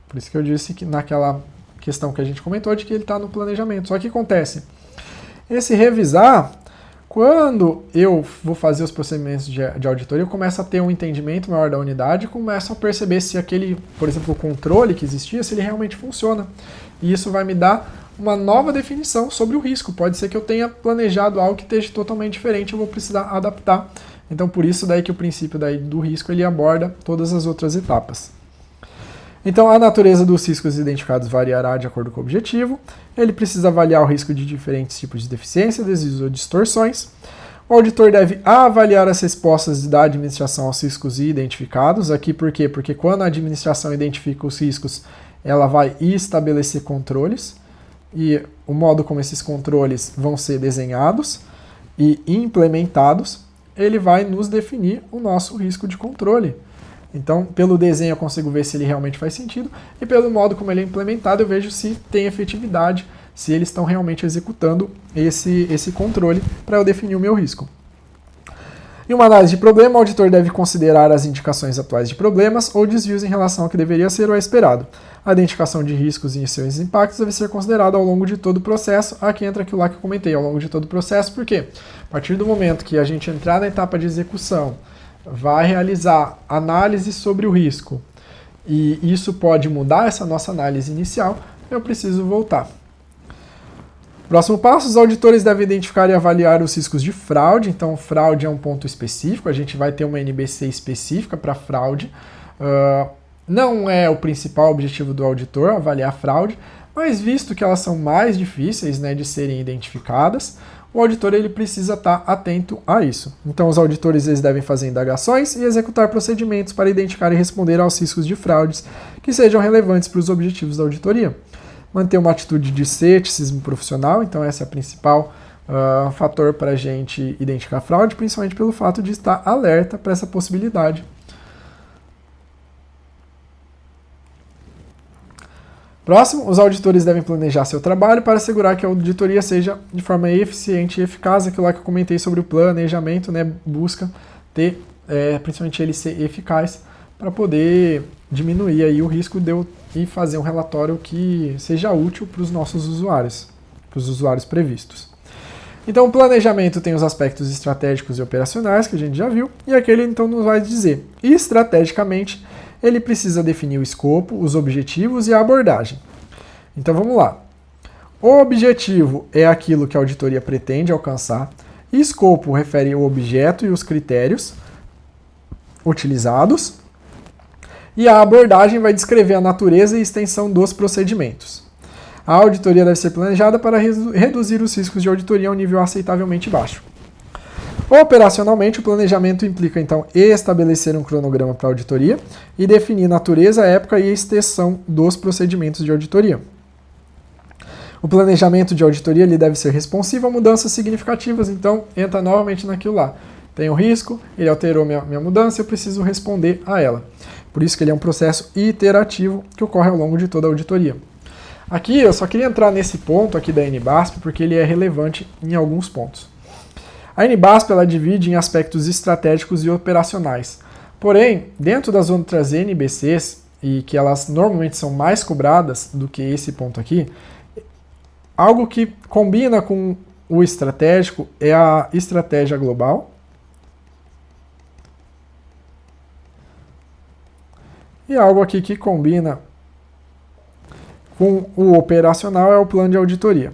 Por isso que eu disse que naquela questão que a gente comentou de que ele está no planejamento. Só que acontece, esse revisar, quando eu vou fazer os procedimentos de auditoria, eu começo a ter um entendimento maior da unidade e começo a perceber se aquele, por exemplo, o controle que existia, se ele realmente funciona. E isso vai me dar uma nova definição sobre o risco. Pode ser que eu tenha planejado algo que esteja totalmente diferente, eu vou precisar adaptar. Então, por isso daí que o princípio do risco ele aborda todas as outras etapas. Então, a natureza dos riscos identificados variará de acordo com o objetivo. Ele precisa avaliar o risco de diferentes tipos de deficiência, desvios ou distorções. O auditor deve avaliar as respostas da administração aos riscos identificados. Aqui por quê? Porque quando a administração identifica os riscos, ela vai estabelecer controles. E o modo como esses controles vão ser desenhados e implementados, ele vai nos definir o nosso risco de controle. Então, pelo desenho eu consigo ver se ele realmente faz sentido, e pelo modo como ele é implementado eu vejo se tem efetividade, se eles estão realmente executando esse controle para eu definir o meu risco. Em uma análise de problema, o auditor deve considerar as indicações atuais de problemas ou desvios em relação ao que deveria ser ou é esperado. A identificação de riscos e seus impactos deve ser considerada ao longo de todo o processo. Aqui entra aquilo lá que eu comentei, ao longo de todo o processo, porque a partir do momento que a gente entrar na etapa de execução, vai realizar análise sobre o risco e isso pode mudar essa nossa análise inicial, eu preciso voltar. Próximo passo, os auditores devem identificar e avaliar os riscos de fraude. Então, fraude é um ponto específico, a gente vai ter uma NBC específica para fraude. Não é o principal objetivo do auditor avaliar fraude, mas visto que elas são mais difíceis, né, de serem identificadas, o auditor ele precisa estar atento a isso. Então, os auditores eles devem fazer indagações e executar procedimentos para identificar e responder aos riscos de fraudes que sejam relevantes para os objetivos da auditoria. Manter uma atitude de ceticismo profissional, então esse é o principal fator para a gente identificar fraude, principalmente pelo fato de estar alerta para essa possibilidade. Próximo, os auditores devem planejar seu trabalho para assegurar que a auditoria seja de forma eficiente e eficaz. Aquilo lá que eu comentei sobre o planejamento, né, busca ter principalmente ele ser eficaz, para poder diminuir aí o risco de eu ir fazer um relatório que seja útil para os nossos usuários, para os usuários previstos. Então, o planejamento tem os aspectos estratégicos e operacionais, que a gente já viu, e aqui ele então nos vai dizer, estrategicamente, ele precisa definir o escopo, os objetivos e a abordagem. Então, vamos lá. O objetivo é aquilo que a auditoria pretende alcançar, escopo refere o objeto e os critérios utilizados, e a abordagem vai descrever a natureza e extensão dos procedimentos. A auditoria deve ser planejada para reduzir os riscos de auditoria a um nível aceitavelmente baixo. Operacionalmente, o planejamento implica, então, estabelecer um cronograma para a auditoria e definir natureza, época e extensão dos procedimentos de auditoria. O planejamento de auditoria ele deve ser responsivo a mudanças significativas, então entra novamente naquilo lá. Tem um risco, ele alterou minha mudança, eu preciso responder a ela. Por isso que ele é um processo iterativo que ocorre ao longo de toda a auditoria. Aqui eu só queria entrar nesse ponto aqui da NBASP porque ele é relevante em alguns pontos. A NBASP ela divide em aspectos estratégicos e operacionais. Porém, dentro das outras NBCs, e que elas normalmente são mais cobradas do que esse ponto aqui, algo que combina com o estratégico é a estratégia global. E algo aqui que combina com o operacional é o plano de auditoria.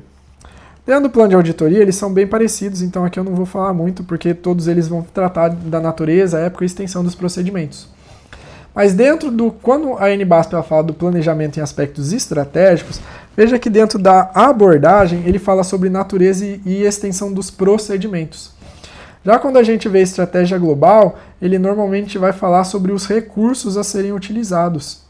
Dentro do plano de auditoria, eles são bem parecidos, então aqui eu não vou falar muito, porque todos eles vão tratar da natureza, época e extensão dos procedimentos. Mas dentro do, quando a NBASP ela fala do planejamento em aspectos estratégicos, veja que dentro da abordagem, ele fala sobre natureza e extensão dos procedimentos. Já quando a gente vê estratégia global, ele normalmente vai falar sobre os recursos a serem utilizados.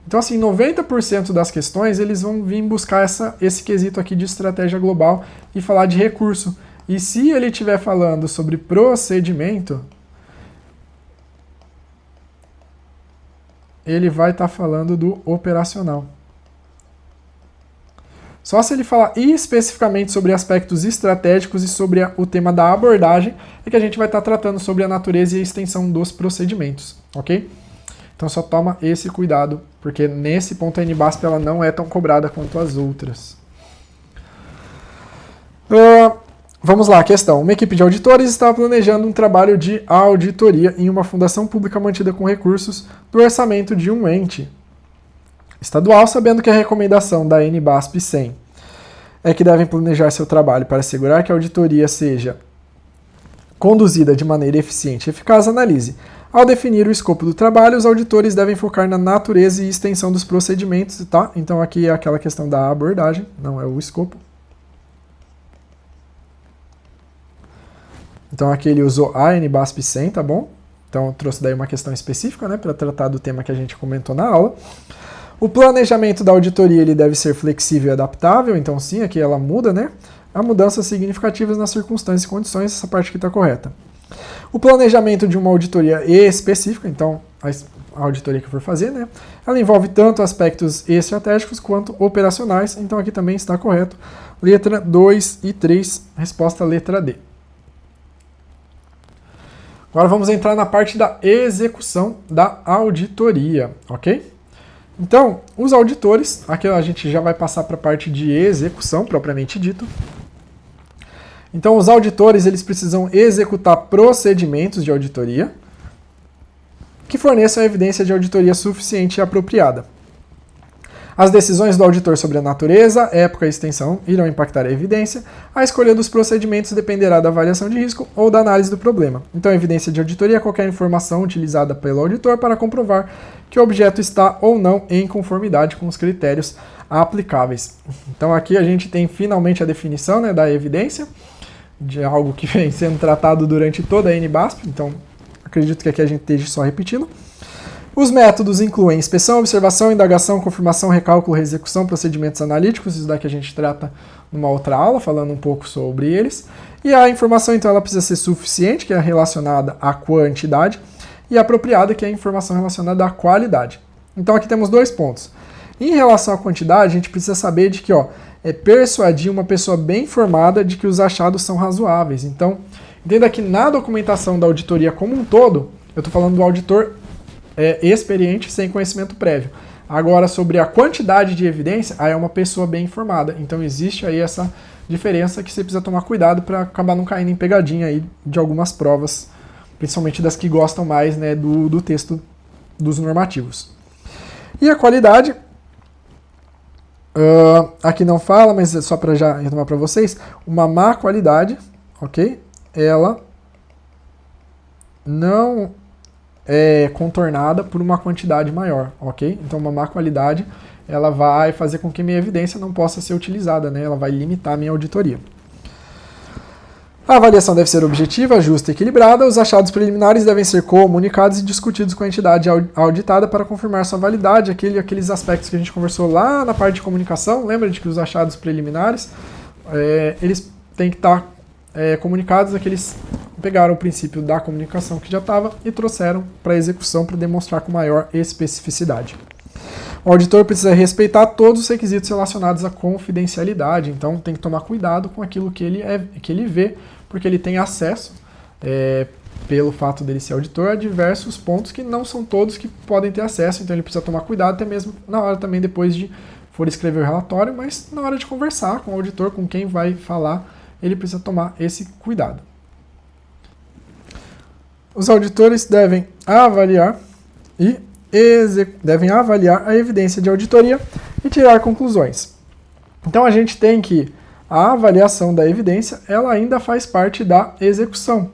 Então, assim, 90% das questões, eles vão vir buscar esse quesito aqui de estratégia global e falar de recurso. E se ele estiver falando sobre procedimento, ele vai estar falando do operacional. Só se ele falar especificamente sobre aspectos estratégicos e sobre o tema da abordagem, é que a gente vai estar tratando sobre a natureza e a extensão dos procedimentos, ok? Então só toma esse cuidado, porque nesse ponto a NBASP ela não é tão cobrada quanto as outras. Vamos lá, questão. Uma equipe de auditores estava planejando um trabalho de auditoria em uma fundação pública mantida com recursos do orçamento de um ente estadual, sabendo que a recomendação da NBASP 100 é que devem planejar seu trabalho para assegurar que a auditoria seja conduzida de maneira eficiente e eficaz, analise. Ao definir o escopo do trabalho, os auditores devem focar na natureza e extensão dos procedimentos, tá? Então aqui é aquela questão da abordagem, não é o escopo. Então aqui ele usou a NBASP 100, tá bom? Então eu trouxe daí uma questão específica, né, para tratar do tema que a gente comentou na aula. O planejamento da auditoria ele deve ser flexível e adaptável, então sim, aqui ela muda, né? Há mudanças significativas nas circunstâncias e condições, essa parte aqui está correta. O planejamento de uma auditoria específica, então a auditoria que eu for fazer, né? Ela envolve tanto aspectos estratégicos quanto operacionais, então aqui também está correto. Letra 2 e 3, resposta letra D. Agora vamos entrar na parte da execução da auditoria, ok? Então, os auditores, aqui a gente já vai passar para a parte de execução, propriamente dito. Então, os auditores eles precisam executar procedimentos de auditoria que forneçam evidência de auditoria suficiente e apropriada. As decisões do auditor sobre a natureza, época e extensão irão impactar a evidência. A escolha dos procedimentos dependerá da avaliação de risco ou da análise do problema. Então, a evidência de auditoria é qualquer informação utilizada pelo auditor para comprovar que o objeto está ou não em conformidade com os critérios aplicáveis. Então, aqui a gente tem finalmente a definição, né, da evidência, de algo que vem sendo tratado durante toda a NBASP. Então, acredito que aqui a gente esteja só repetindo. Os métodos incluem inspeção, observação, indagação, confirmação, recálculo, reexecução, procedimentos analíticos, isso daqui a gente trata numa outra aula, falando um pouco sobre eles. E a informação, então, ela precisa ser suficiente, que é relacionada à quantidade, e apropriada, que é a informação relacionada à qualidade. Então, aqui temos dois pontos. Em relação à quantidade, a gente precisa saber de que, persuadir uma pessoa bem informada de que os achados são razoáveis. Então, Entenda que na documentação da auditoria como um todo, eu estou falando do auditor experiente sem conhecimento prévio. Agora, sobre a quantidade de evidência, aí é uma pessoa bem informada. Então, existe aí essa diferença que você precisa tomar cuidado para acabar não caindo em pegadinha aí de algumas provas, principalmente das que gostam mais, né, do texto dos normativos. E a qualidade, aqui não fala, mas é só para já retomar para vocês, uma má qualidade, ok? Ela não é contornada por uma quantidade maior, ok? Então, uma má qualidade, ela vai fazer com que minha evidência não possa ser utilizada, né? Ela vai limitar a minha auditoria. A avaliação deve ser objetiva, justa e equilibrada. Os achados preliminares devem ser comunicados e discutidos com a entidade auditada para confirmar sua validade, aqueles aspectos que a gente conversou lá na parte de comunicação. Lembra de que os achados preliminares, eles têm que estar comunicados, que eles pegaram o princípio da comunicação que já estava e trouxeram para a execução para demonstrar com maior especificidade. O auditor precisa respeitar todos os requisitos relacionados à confidencialidade, então tem que tomar cuidado com aquilo que ele vê, porque ele tem acesso, pelo fato dele ser auditor, a diversos pontos que não são todos que podem ter acesso, então ele precisa tomar cuidado até mesmo na hora também depois de for escrever o relatório, mas na hora de conversar com o auditor, com quem vai falar, ele precisa tomar esse cuidado. Os auditores devem avaliar a evidência de auditoria e tirar conclusões. Então a gente tem que a avaliação da evidência, ela ainda faz parte da execução.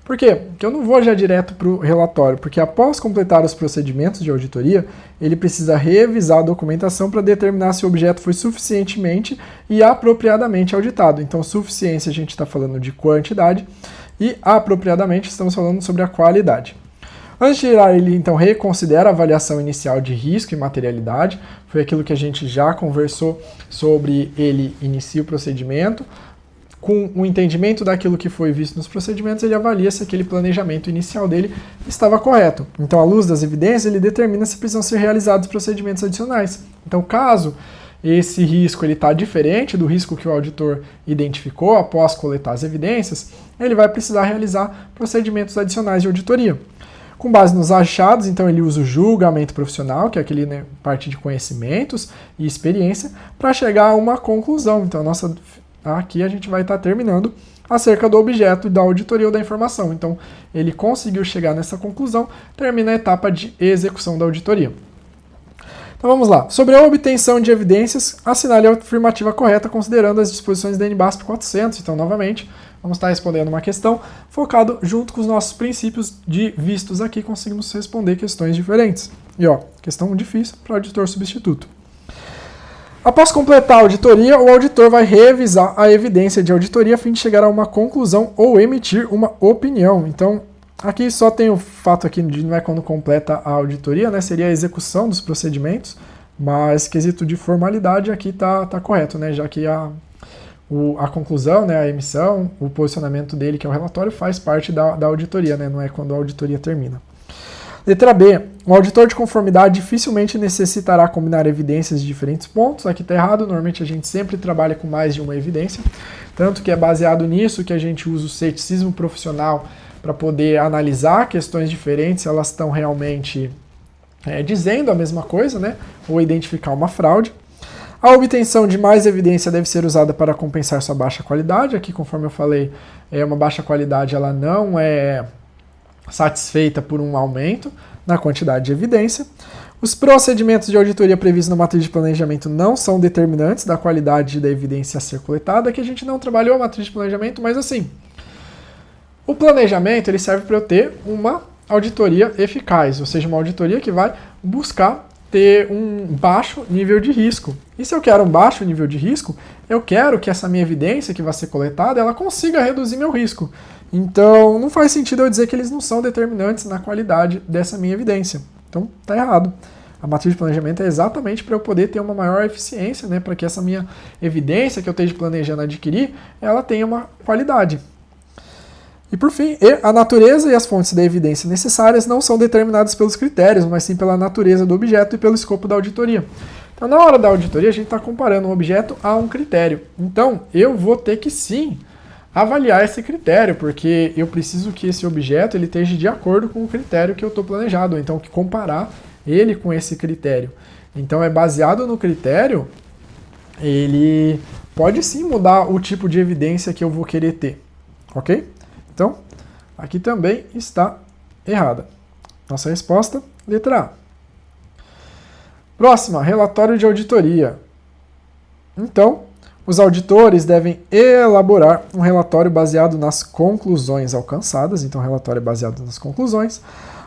Por quê? Porque eu não vou já direto para o relatório, porque após completar os procedimentos de auditoria, ele precisa revisar a documentação para determinar se o objeto foi suficientemente e apropriadamente auditado. Então, suficiência a gente está falando de quantidade e apropriadamente estamos falando sobre a qualidade. Antes de tirar, ele então reconsidera a avaliação inicial de risco e materialidade, foi aquilo que a gente já conversou sobre. Ele inicia o procedimento, com o entendimento daquilo que foi visto nos procedimentos, ele avalia se aquele planejamento inicial dele estava correto. Então, à luz das evidências, ele determina se precisam ser realizados procedimentos adicionais. Então, caso esse risco está diferente do risco que o auditor identificou após coletar as evidências, ele vai precisar realizar procedimentos adicionais de auditoria. Com base nos achados, então ele usa o julgamento profissional, que é aquele, né, parte de conhecimentos e experiência, para chegar a uma conclusão. Então, aqui a gente vai estar terminando acerca do objeto da auditoria ou da informação. Então, ele conseguiu chegar nessa conclusão, termina a etapa de execução da auditoria. Então vamos lá. Sobre a obtenção de evidências, assinale a afirmativa correta considerando as disposições da NBASP 400. Então, novamente, vamos estar respondendo uma questão focado junto com os nossos princípios de vistos aqui, conseguimos responder questões diferentes. E questão difícil para o auditor substituto. Após completar a auditoria, o auditor vai revisar a evidência de auditoria a fim de chegar a uma conclusão ou emitir uma opinião. Então, aqui só tem o fato aqui de não é quando completa a auditoria, né? Seria a execução dos procedimentos, mas quesito de formalidade aqui tá correto, né? Já que a conclusão, né, a emissão, o posicionamento dele, que é o relatório, faz parte da auditoria, né? Não é quando a auditoria termina. Letra B. O auditor de conformidade dificilmente necessitará combinar evidências de diferentes pontos. Aqui está errado, normalmente a gente sempre trabalha com mais de uma evidência, tanto que é baseado nisso que a gente usa o ceticismo profissional para poder analisar questões diferentes, se elas estão realmente dizendo a mesma coisa, né? Ou identificar uma fraude. A obtenção de mais evidência deve ser usada para compensar sua baixa qualidade. Aqui, conforme eu falei, uma baixa qualidade ela não é satisfeita por um aumento na quantidade de evidência. Os procedimentos de auditoria previstos na matriz de planejamento não são determinantes da qualidade da evidência a ser coletada. Aqui a gente não trabalhou a matriz de planejamento, mas assim, o planejamento ele serve para eu ter uma auditoria eficaz, ou seja, uma auditoria que vai buscar ter um baixo nível de risco. E se eu quero um baixo nível de risco, eu quero que essa minha evidência que vai ser coletada, ela consiga reduzir meu risco. Então, não faz sentido eu dizer que eles não são determinantes na qualidade dessa minha evidência. Então, tá errado. A matriz de planejamento é exatamente para eu poder ter uma maior eficiência, né, para que essa minha evidência que eu esteja planejando adquirir, ela tenha uma qualidade. E por fim, a natureza e as fontes da evidência necessárias não são determinadas pelos critérios, mas sim pela natureza do objeto e pelo escopo da auditoria. Então, na hora da auditoria, a gente está comparando um objeto a um critério. Então, eu vou ter que sim avaliar esse critério, porque eu preciso que esse objeto ele esteja de acordo com o critério que eu estou planejado, então que comparar ele com esse critério. Então é baseado no critério, ele pode sim mudar o tipo de evidência que eu vou querer ter, ok? Então, aqui também está errada. Nossa resposta, letra A. Próxima, relatório de auditoria. Então, os auditores devem elaborar um relatório baseado nas conclusões alcançadas. Então, o relatório é baseado nas conclusões.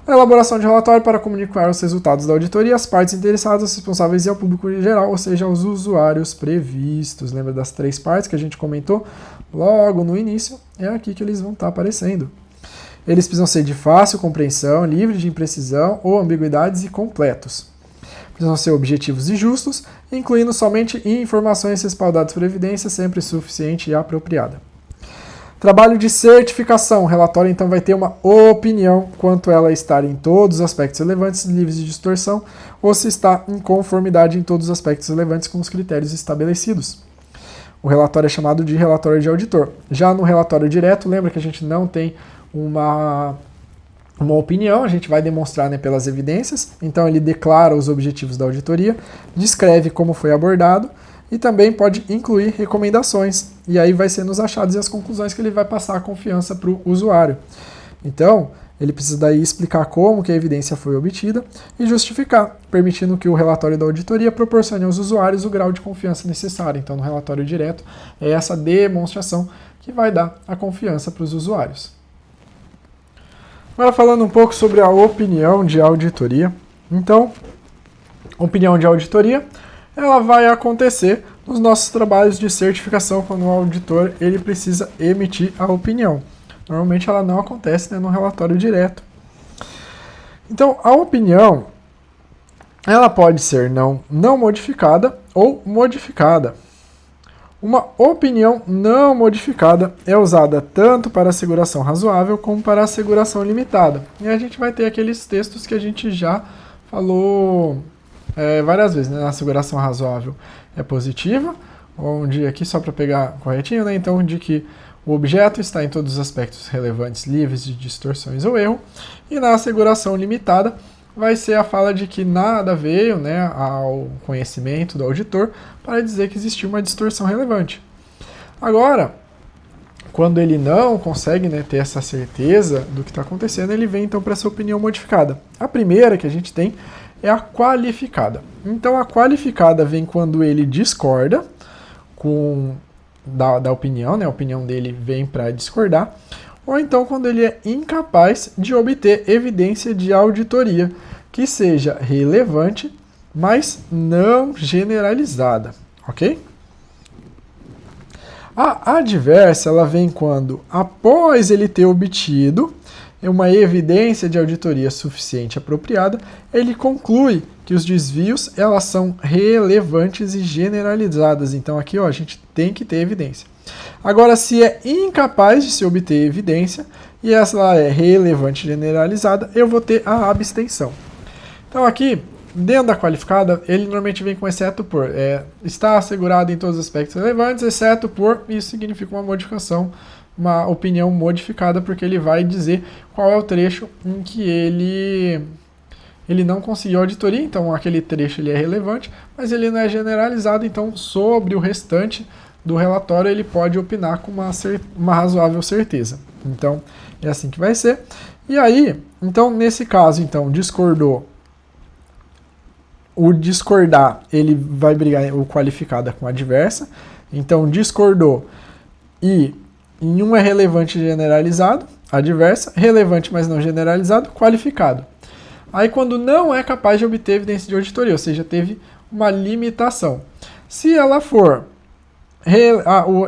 A elaboração de relatório para comunicar os resultados da auditoria às partes interessadas, aos responsáveis e ao público em geral, ou seja, aos usuários previstos. Lembra das 3 partes que a gente comentou logo no início? É aqui que eles vão estar aparecendo. Eles precisam ser de fácil compreensão, livres de imprecisão ou ambiguidades e completos. Precisam ser objetivos e justos, incluindo somente informações respaldadas por evidência sempre suficiente e apropriada. Trabalho de certificação. O relatório, então, vai ter uma opinião quanto ela estar em todos os aspectos relevantes, livres de distorção, ou se está em conformidade em todos os aspectos relevantes com os critérios estabelecidos. O relatório é chamado de relatório de auditor. Já no relatório direto, lembra que a gente não tem uma opinião, a gente vai demonstrar, né, pelas evidências. Então ele declara os objetivos da auditoria, descreve como foi abordado e também pode incluir recomendações. E aí vai ser nos achados e as conclusões que ele vai passar a confiança para o usuário. Então, ele precisa daí explicar como que a evidência foi obtida e justificar, permitindo que o relatório da auditoria proporcione aos usuários o grau de confiança necessário. Então, no relatório direto, é essa demonstração que vai dar a confiança para os usuários. Agora falando um pouco sobre a opinião de auditoria. Então, opinião de auditoria, ela vai acontecer nos nossos trabalhos de certificação quando o auditor ele precisa emitir a opinião. Normalmente ela não acontece, né, no relatório direto. Então, a opinião ela pode ser não modificada ou modificada. Uma opinião não modificada é usada tanto para asseguração razoável como para asseguração limitada. E a gente vai ter aqueles textos que a gente já falou várias vezes, né? A asseguração razoável é positiva, onde aqui só para pegar corretinho, né? Então, de que o objeto está em todos os aspectos relevantes, livres de distorções ou erro. E na asseguração limitada vai ser a fala de que nada veio, né, ao conhecimento do auditor para dizer que existiu uma distorção relevante. Agora, quando ele não consegue, né, ter essa certeza do que está acontecendo, ele vem então para essa opinião modificada. A primeira que a gente tem é a qualificada. Então a qualificada vem quando ele discorda da opinião, né, a opinião dele vem para discordar, ou então quando ele é incapaz de obter evidência de auditoria que seja relevante, mas não generalizada, ok? A adversa, ela vem quando, após ele ter obtido uma evidência de auditoria suficiente e apropriada, ele conclui que os desvios, elas são relevantes e generalizadas. Então aqui, ó, a gente tem que ter evidência. Agora, se é incapaz de se obter evidência e ela é relevante e generalizada, eu vou ter a abstenção. Então aqui, dentro da qualificada, ele normalmente vem com exceto por. Está assegurado em todos os aspectos relevantes, exceto por, isso significa uma modificação, uma opinião modificada, porque ele vai dizer qual é o trecho em que ele não conseguiu auditoria, então aquele trecho ele é relevante, mas ele não é generalizado, então sobre o restante do relatório ele pode opinar com uma razoável certeza. Então é assim que vai ser. E aí, então nesse caso, então discordou. O discordar, ele vai brigar o qualificada com a adversa. Então discordou e em um é relevante e generalizado, adversa, relevante mas não generalizado, qualificado. Aí quando não é capaz de obter evidência de auditoria, ou seja, teve uma limitação. Se ela for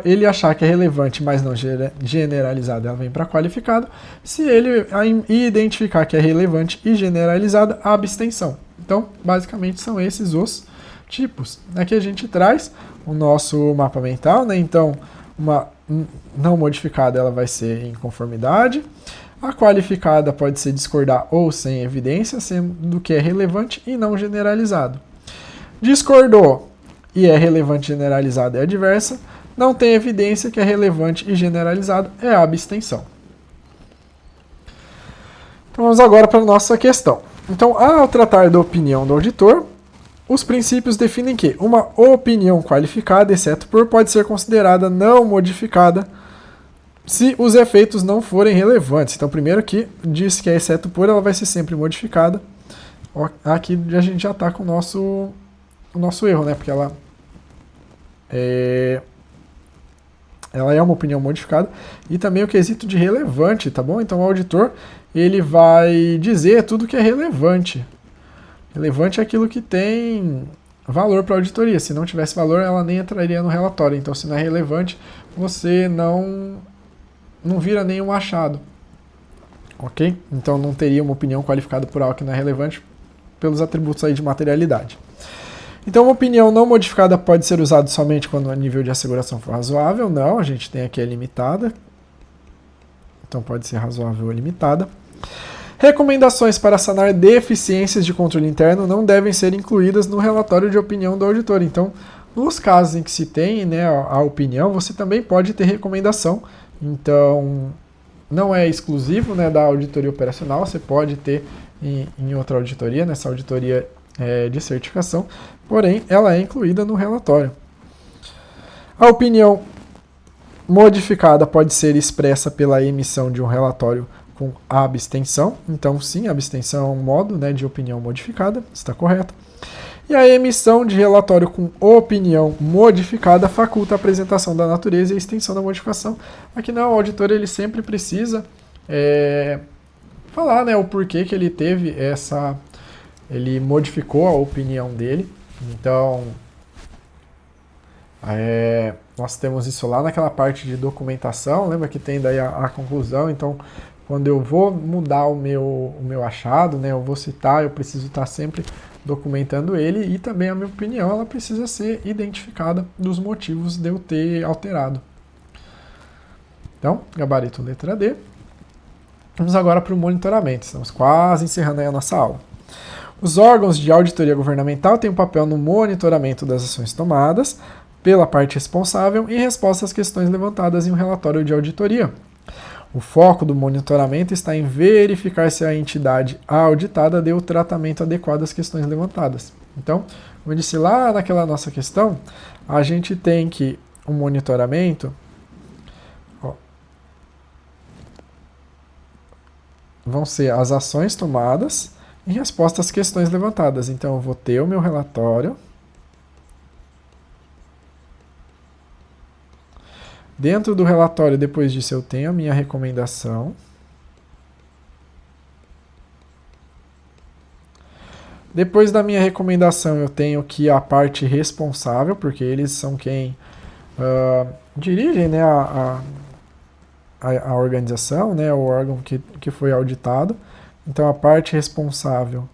ele achar que é relevante, mas não generalizada, ela vem para qualificado. Se ele identificar que é relevante e generalizada, a abstenção. Então, basicamente, são esses os tipos. Aqui a gente traz o nosso mapa mental, né? Então, uma não modificada, ela vai ser em conformidade. A qualificada pode ser discordar ou sem evidência, sendo que é relevante e não generalizado. Discordou e é relevante, generalizada e adversa. não tem evidência que é relevante e generalizado, é a abstenção. Então vamos agora para a nossa questão. Então, ao tratar da opinião do auditor, os princípios definem que uma opinião qualificada, exceto por, pode ser considerada não modificada se os efeitos não forem relevantes. Então, primeiro aqui diz que a exceto por ela vai ser sempre modificada. Aqui a gente já está com o nosso erro, né? Porque ela é uma opinião modificada. E também o quesito de relevante, tá bom? Então, o auditor ele vai dizer tudo que é relevante. Relevante é aquilo que tem valor para a auditoria. Se não tivesse valor, ela nem entraria no relatório. Então, se não é relevante, você não vira nenhum achado. Ok? Então, não teria uma opinião qualificada por algo que não é relevante pelos atributos aí de materialidade. Então, uma opinião não modificada pode ser usada somente quando o nível de asseguração for razoável. Não, a gente tem aqui a limitada. Então, pode ser razoável ou limitada. Recomendações para sanar deficiências de controle interno não devem ser incluídas no relatório de opinião do auditor. Então, nos casos em que se tem, né, a opinião, você também pode ter recomendação. Então, não é exclusivo, né, da auditoria operacional, você pode ter em outra auditoria, nessa auditoria de certificação, porém, ela é incluída no relatório. A opinião modificada pode ser expressa pela emissão de um relatório com abstenção. Então, sim, abstenção é um modo, né, de opinião modificada, está correto. E a emissão de relatório com opinião modificada faculta a apresentação da natureza e a extensão da modificação. Aqui não, o auditor ele sempre precisa falar, né, o porquê que ele teve ele modificou a opinião dele. Então, nós temos isso lá naquela parte de documentação, lembra que tem daí a conclusão. Então, quando eu vou mudar o meu achado, né, eu vou citar, eu preciso estar sempre documentando ele, e também a minha opinião ela precisa ser identificada dos motivos de eu ter alterado. Então, gabarito letra D. Vamos agora para o monitoramento, estamos quase encerrando aí a nossa aula. Os órgãos de auditoria governamental têm um papel no monitoramento das ações tomadas pela parte responsável em resposta às questões levantadas em um relatório de auditoria. O foco do monitoramento está em verificar se a entidade auditada deu o tratamento adequado às questões levantadas. Então, como eu disse lá naquela nossa questão, a gente tem que o monitoramento vão ser as ações tomadas em resposta às questões levantadas. Então, eu vou ter o meu relatório. Dentro do relatório, depois disso, eu tenho a minha recomendação. Depois da minha recomendação, eu tenho aqui a parte responsável, porque eles são quem dirigem, né, a organização, né, o órgão que foi auditado. Então, a parte responsável,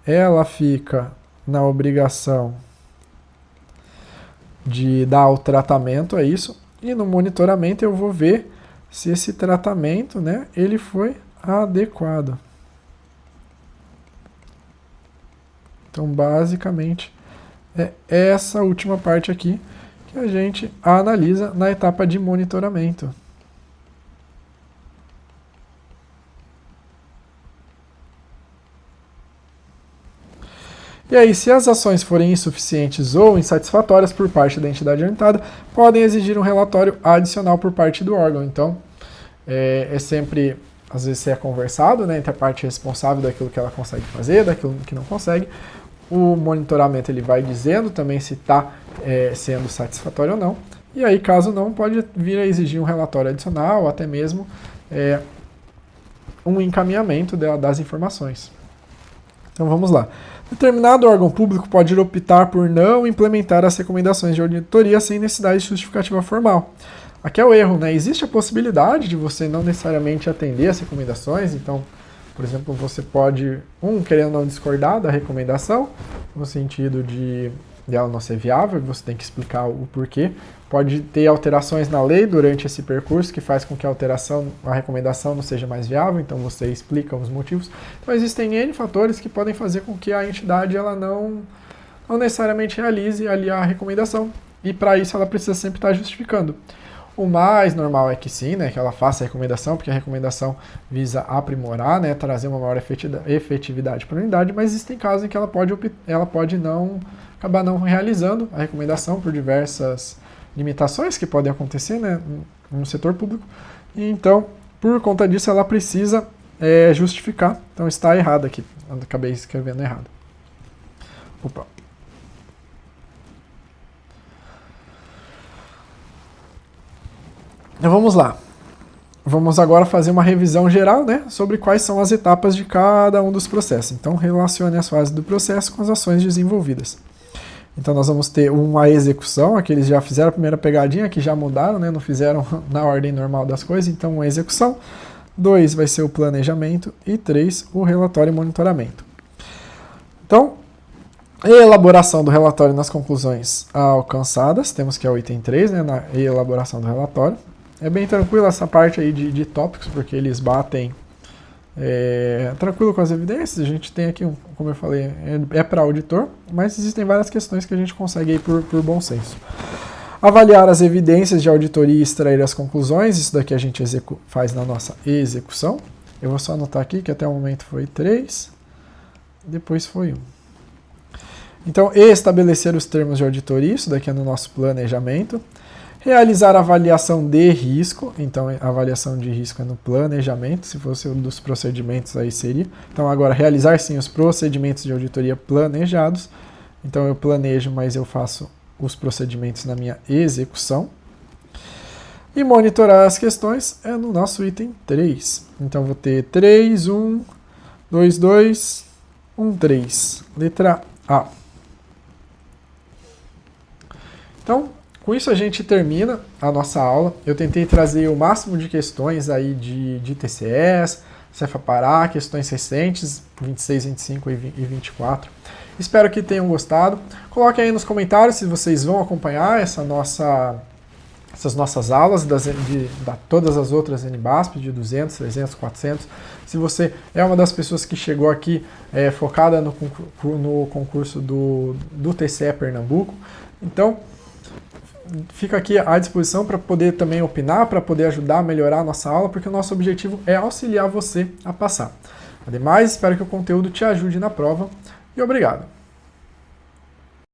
ela fica na obrigação de dar o tratamento a isso. E no monitoramento eu vou ver se esse tratamento, né, ele foi adequado. Então, basicamente, é essa última parte aqui que a gente analisa na etapa de monitoramento. E aí, se as ações forem insuficientes ou insatisfatórias por parte da entidade auditada, podem exigir um relatório adicional por parte do órgão. Então, sempre, às vezes, é conversado, né, entre a parte responsável daquilo que ela consegue fazer, daquilo que não consegue. O monitoramento ele vai dizendo também se está sendo satisfatório ou não. E aí, caso não, pode vir a exigir um relatório adicional, ou até mesmo um encaminhamento das informações. Então, vamos lá. Determinado órgão público pode optar por não implementar as recomendações de auditoria sem necessidade de justificativa formal. Aqui é o erro, né? Existe a possibilidade de você não necessariamente atender as recomendações. Então, por exemplo, você pode, querendo não discordar da recomendação, no sentido de ela não ser viável, você tem que explicar o porquê. Pode ter alterações na lei durante esse percurso que faz com que a recomendação não seja mais viável, então você explica os motivos. Então existem N fatores que podem fazer com que a entidade ela não necessariamente realize ali a recomendação. e para isso ela precisa sempre estar justificando. O mais normal é que sim, né, que ela faça a recomendação, porque a recomendação visa aprimorar, né, trazer uma maior efetividade para a unidade, mas existem casos em que ela pode não acabar não realizando a recomendação por diversas limitações que podem acontecer, né, no setor público. E então, por conta disso, ela precisa justificar. Então está errado aqui. Eu acabei escrevendo errado. Opa. Então vamos lá. Vamos agora fazer uma revisão geral, né, sobre quais são as etapas de cada um dos processos. Então relacione as fases do processo com as ações desenvolvidas. Então nós vamos ter uma execução, aqui eles já fizeram a primeira pegadinha, que já mudaram, né, não fizeram na ordem normal das coisas, então uma execução. 2 vai ser o planejamento e 3 o relatório e monitoramento. Então, elaboração do relatório nas conclusões alcançadas, temos que é o item 3, né, na elaboração do relatório. É bem tranquilo essa parte aí de tópicos, porque eles batem tranquilo com as evidências. A gente tem aqui, como eu falei, para auditor, mas existem várias questões que a gente consegue aí por bom senso. Avaliar as evidências de auditoria e extrair as conclusões, isso daqui a gente faz na nossa execução. Eu vou só anotar aqui que até o momento foi 3, depois foi 1. Então, estabelecer os termos de auditoria, isso daqui é no nosso planejamento. Realizar a avaliação de risco, então a avaliação de risco é no planejamento, se fosse um dos procedimentos aí seria. Então agora, realizar sim os procedimentos de auditoria planejados, então eu planejo, mas eu faço os procedimentos na minha execução. E monitorar as questões é no nosso item 3. Então vou ter 3, 1, 2, 2, 1, 3. Letra A. Então, com isso a gente termina a nossa aula. Eu tentei trazer o máximo de questões aí de TCS, Cefa-Pará, questões recentes, 26, 25 e 24. Espero que tenham gostado. Coloquem aí nos comentários se vocês vão acompanhar essas nossas aulas, todas as outras NBASP, de 200, 300, 400. Se você é uma das pessoas que chegou aqui focada no concurso do TCE Pernambuco, então fica aqui à disposição para poder também opinar, para poder ajudar a melhorar a nossa aula, porque o nosso objetivo é auxiliar você a passar. Ademais, espero que o conteúdo te ajude na prova e obrigado!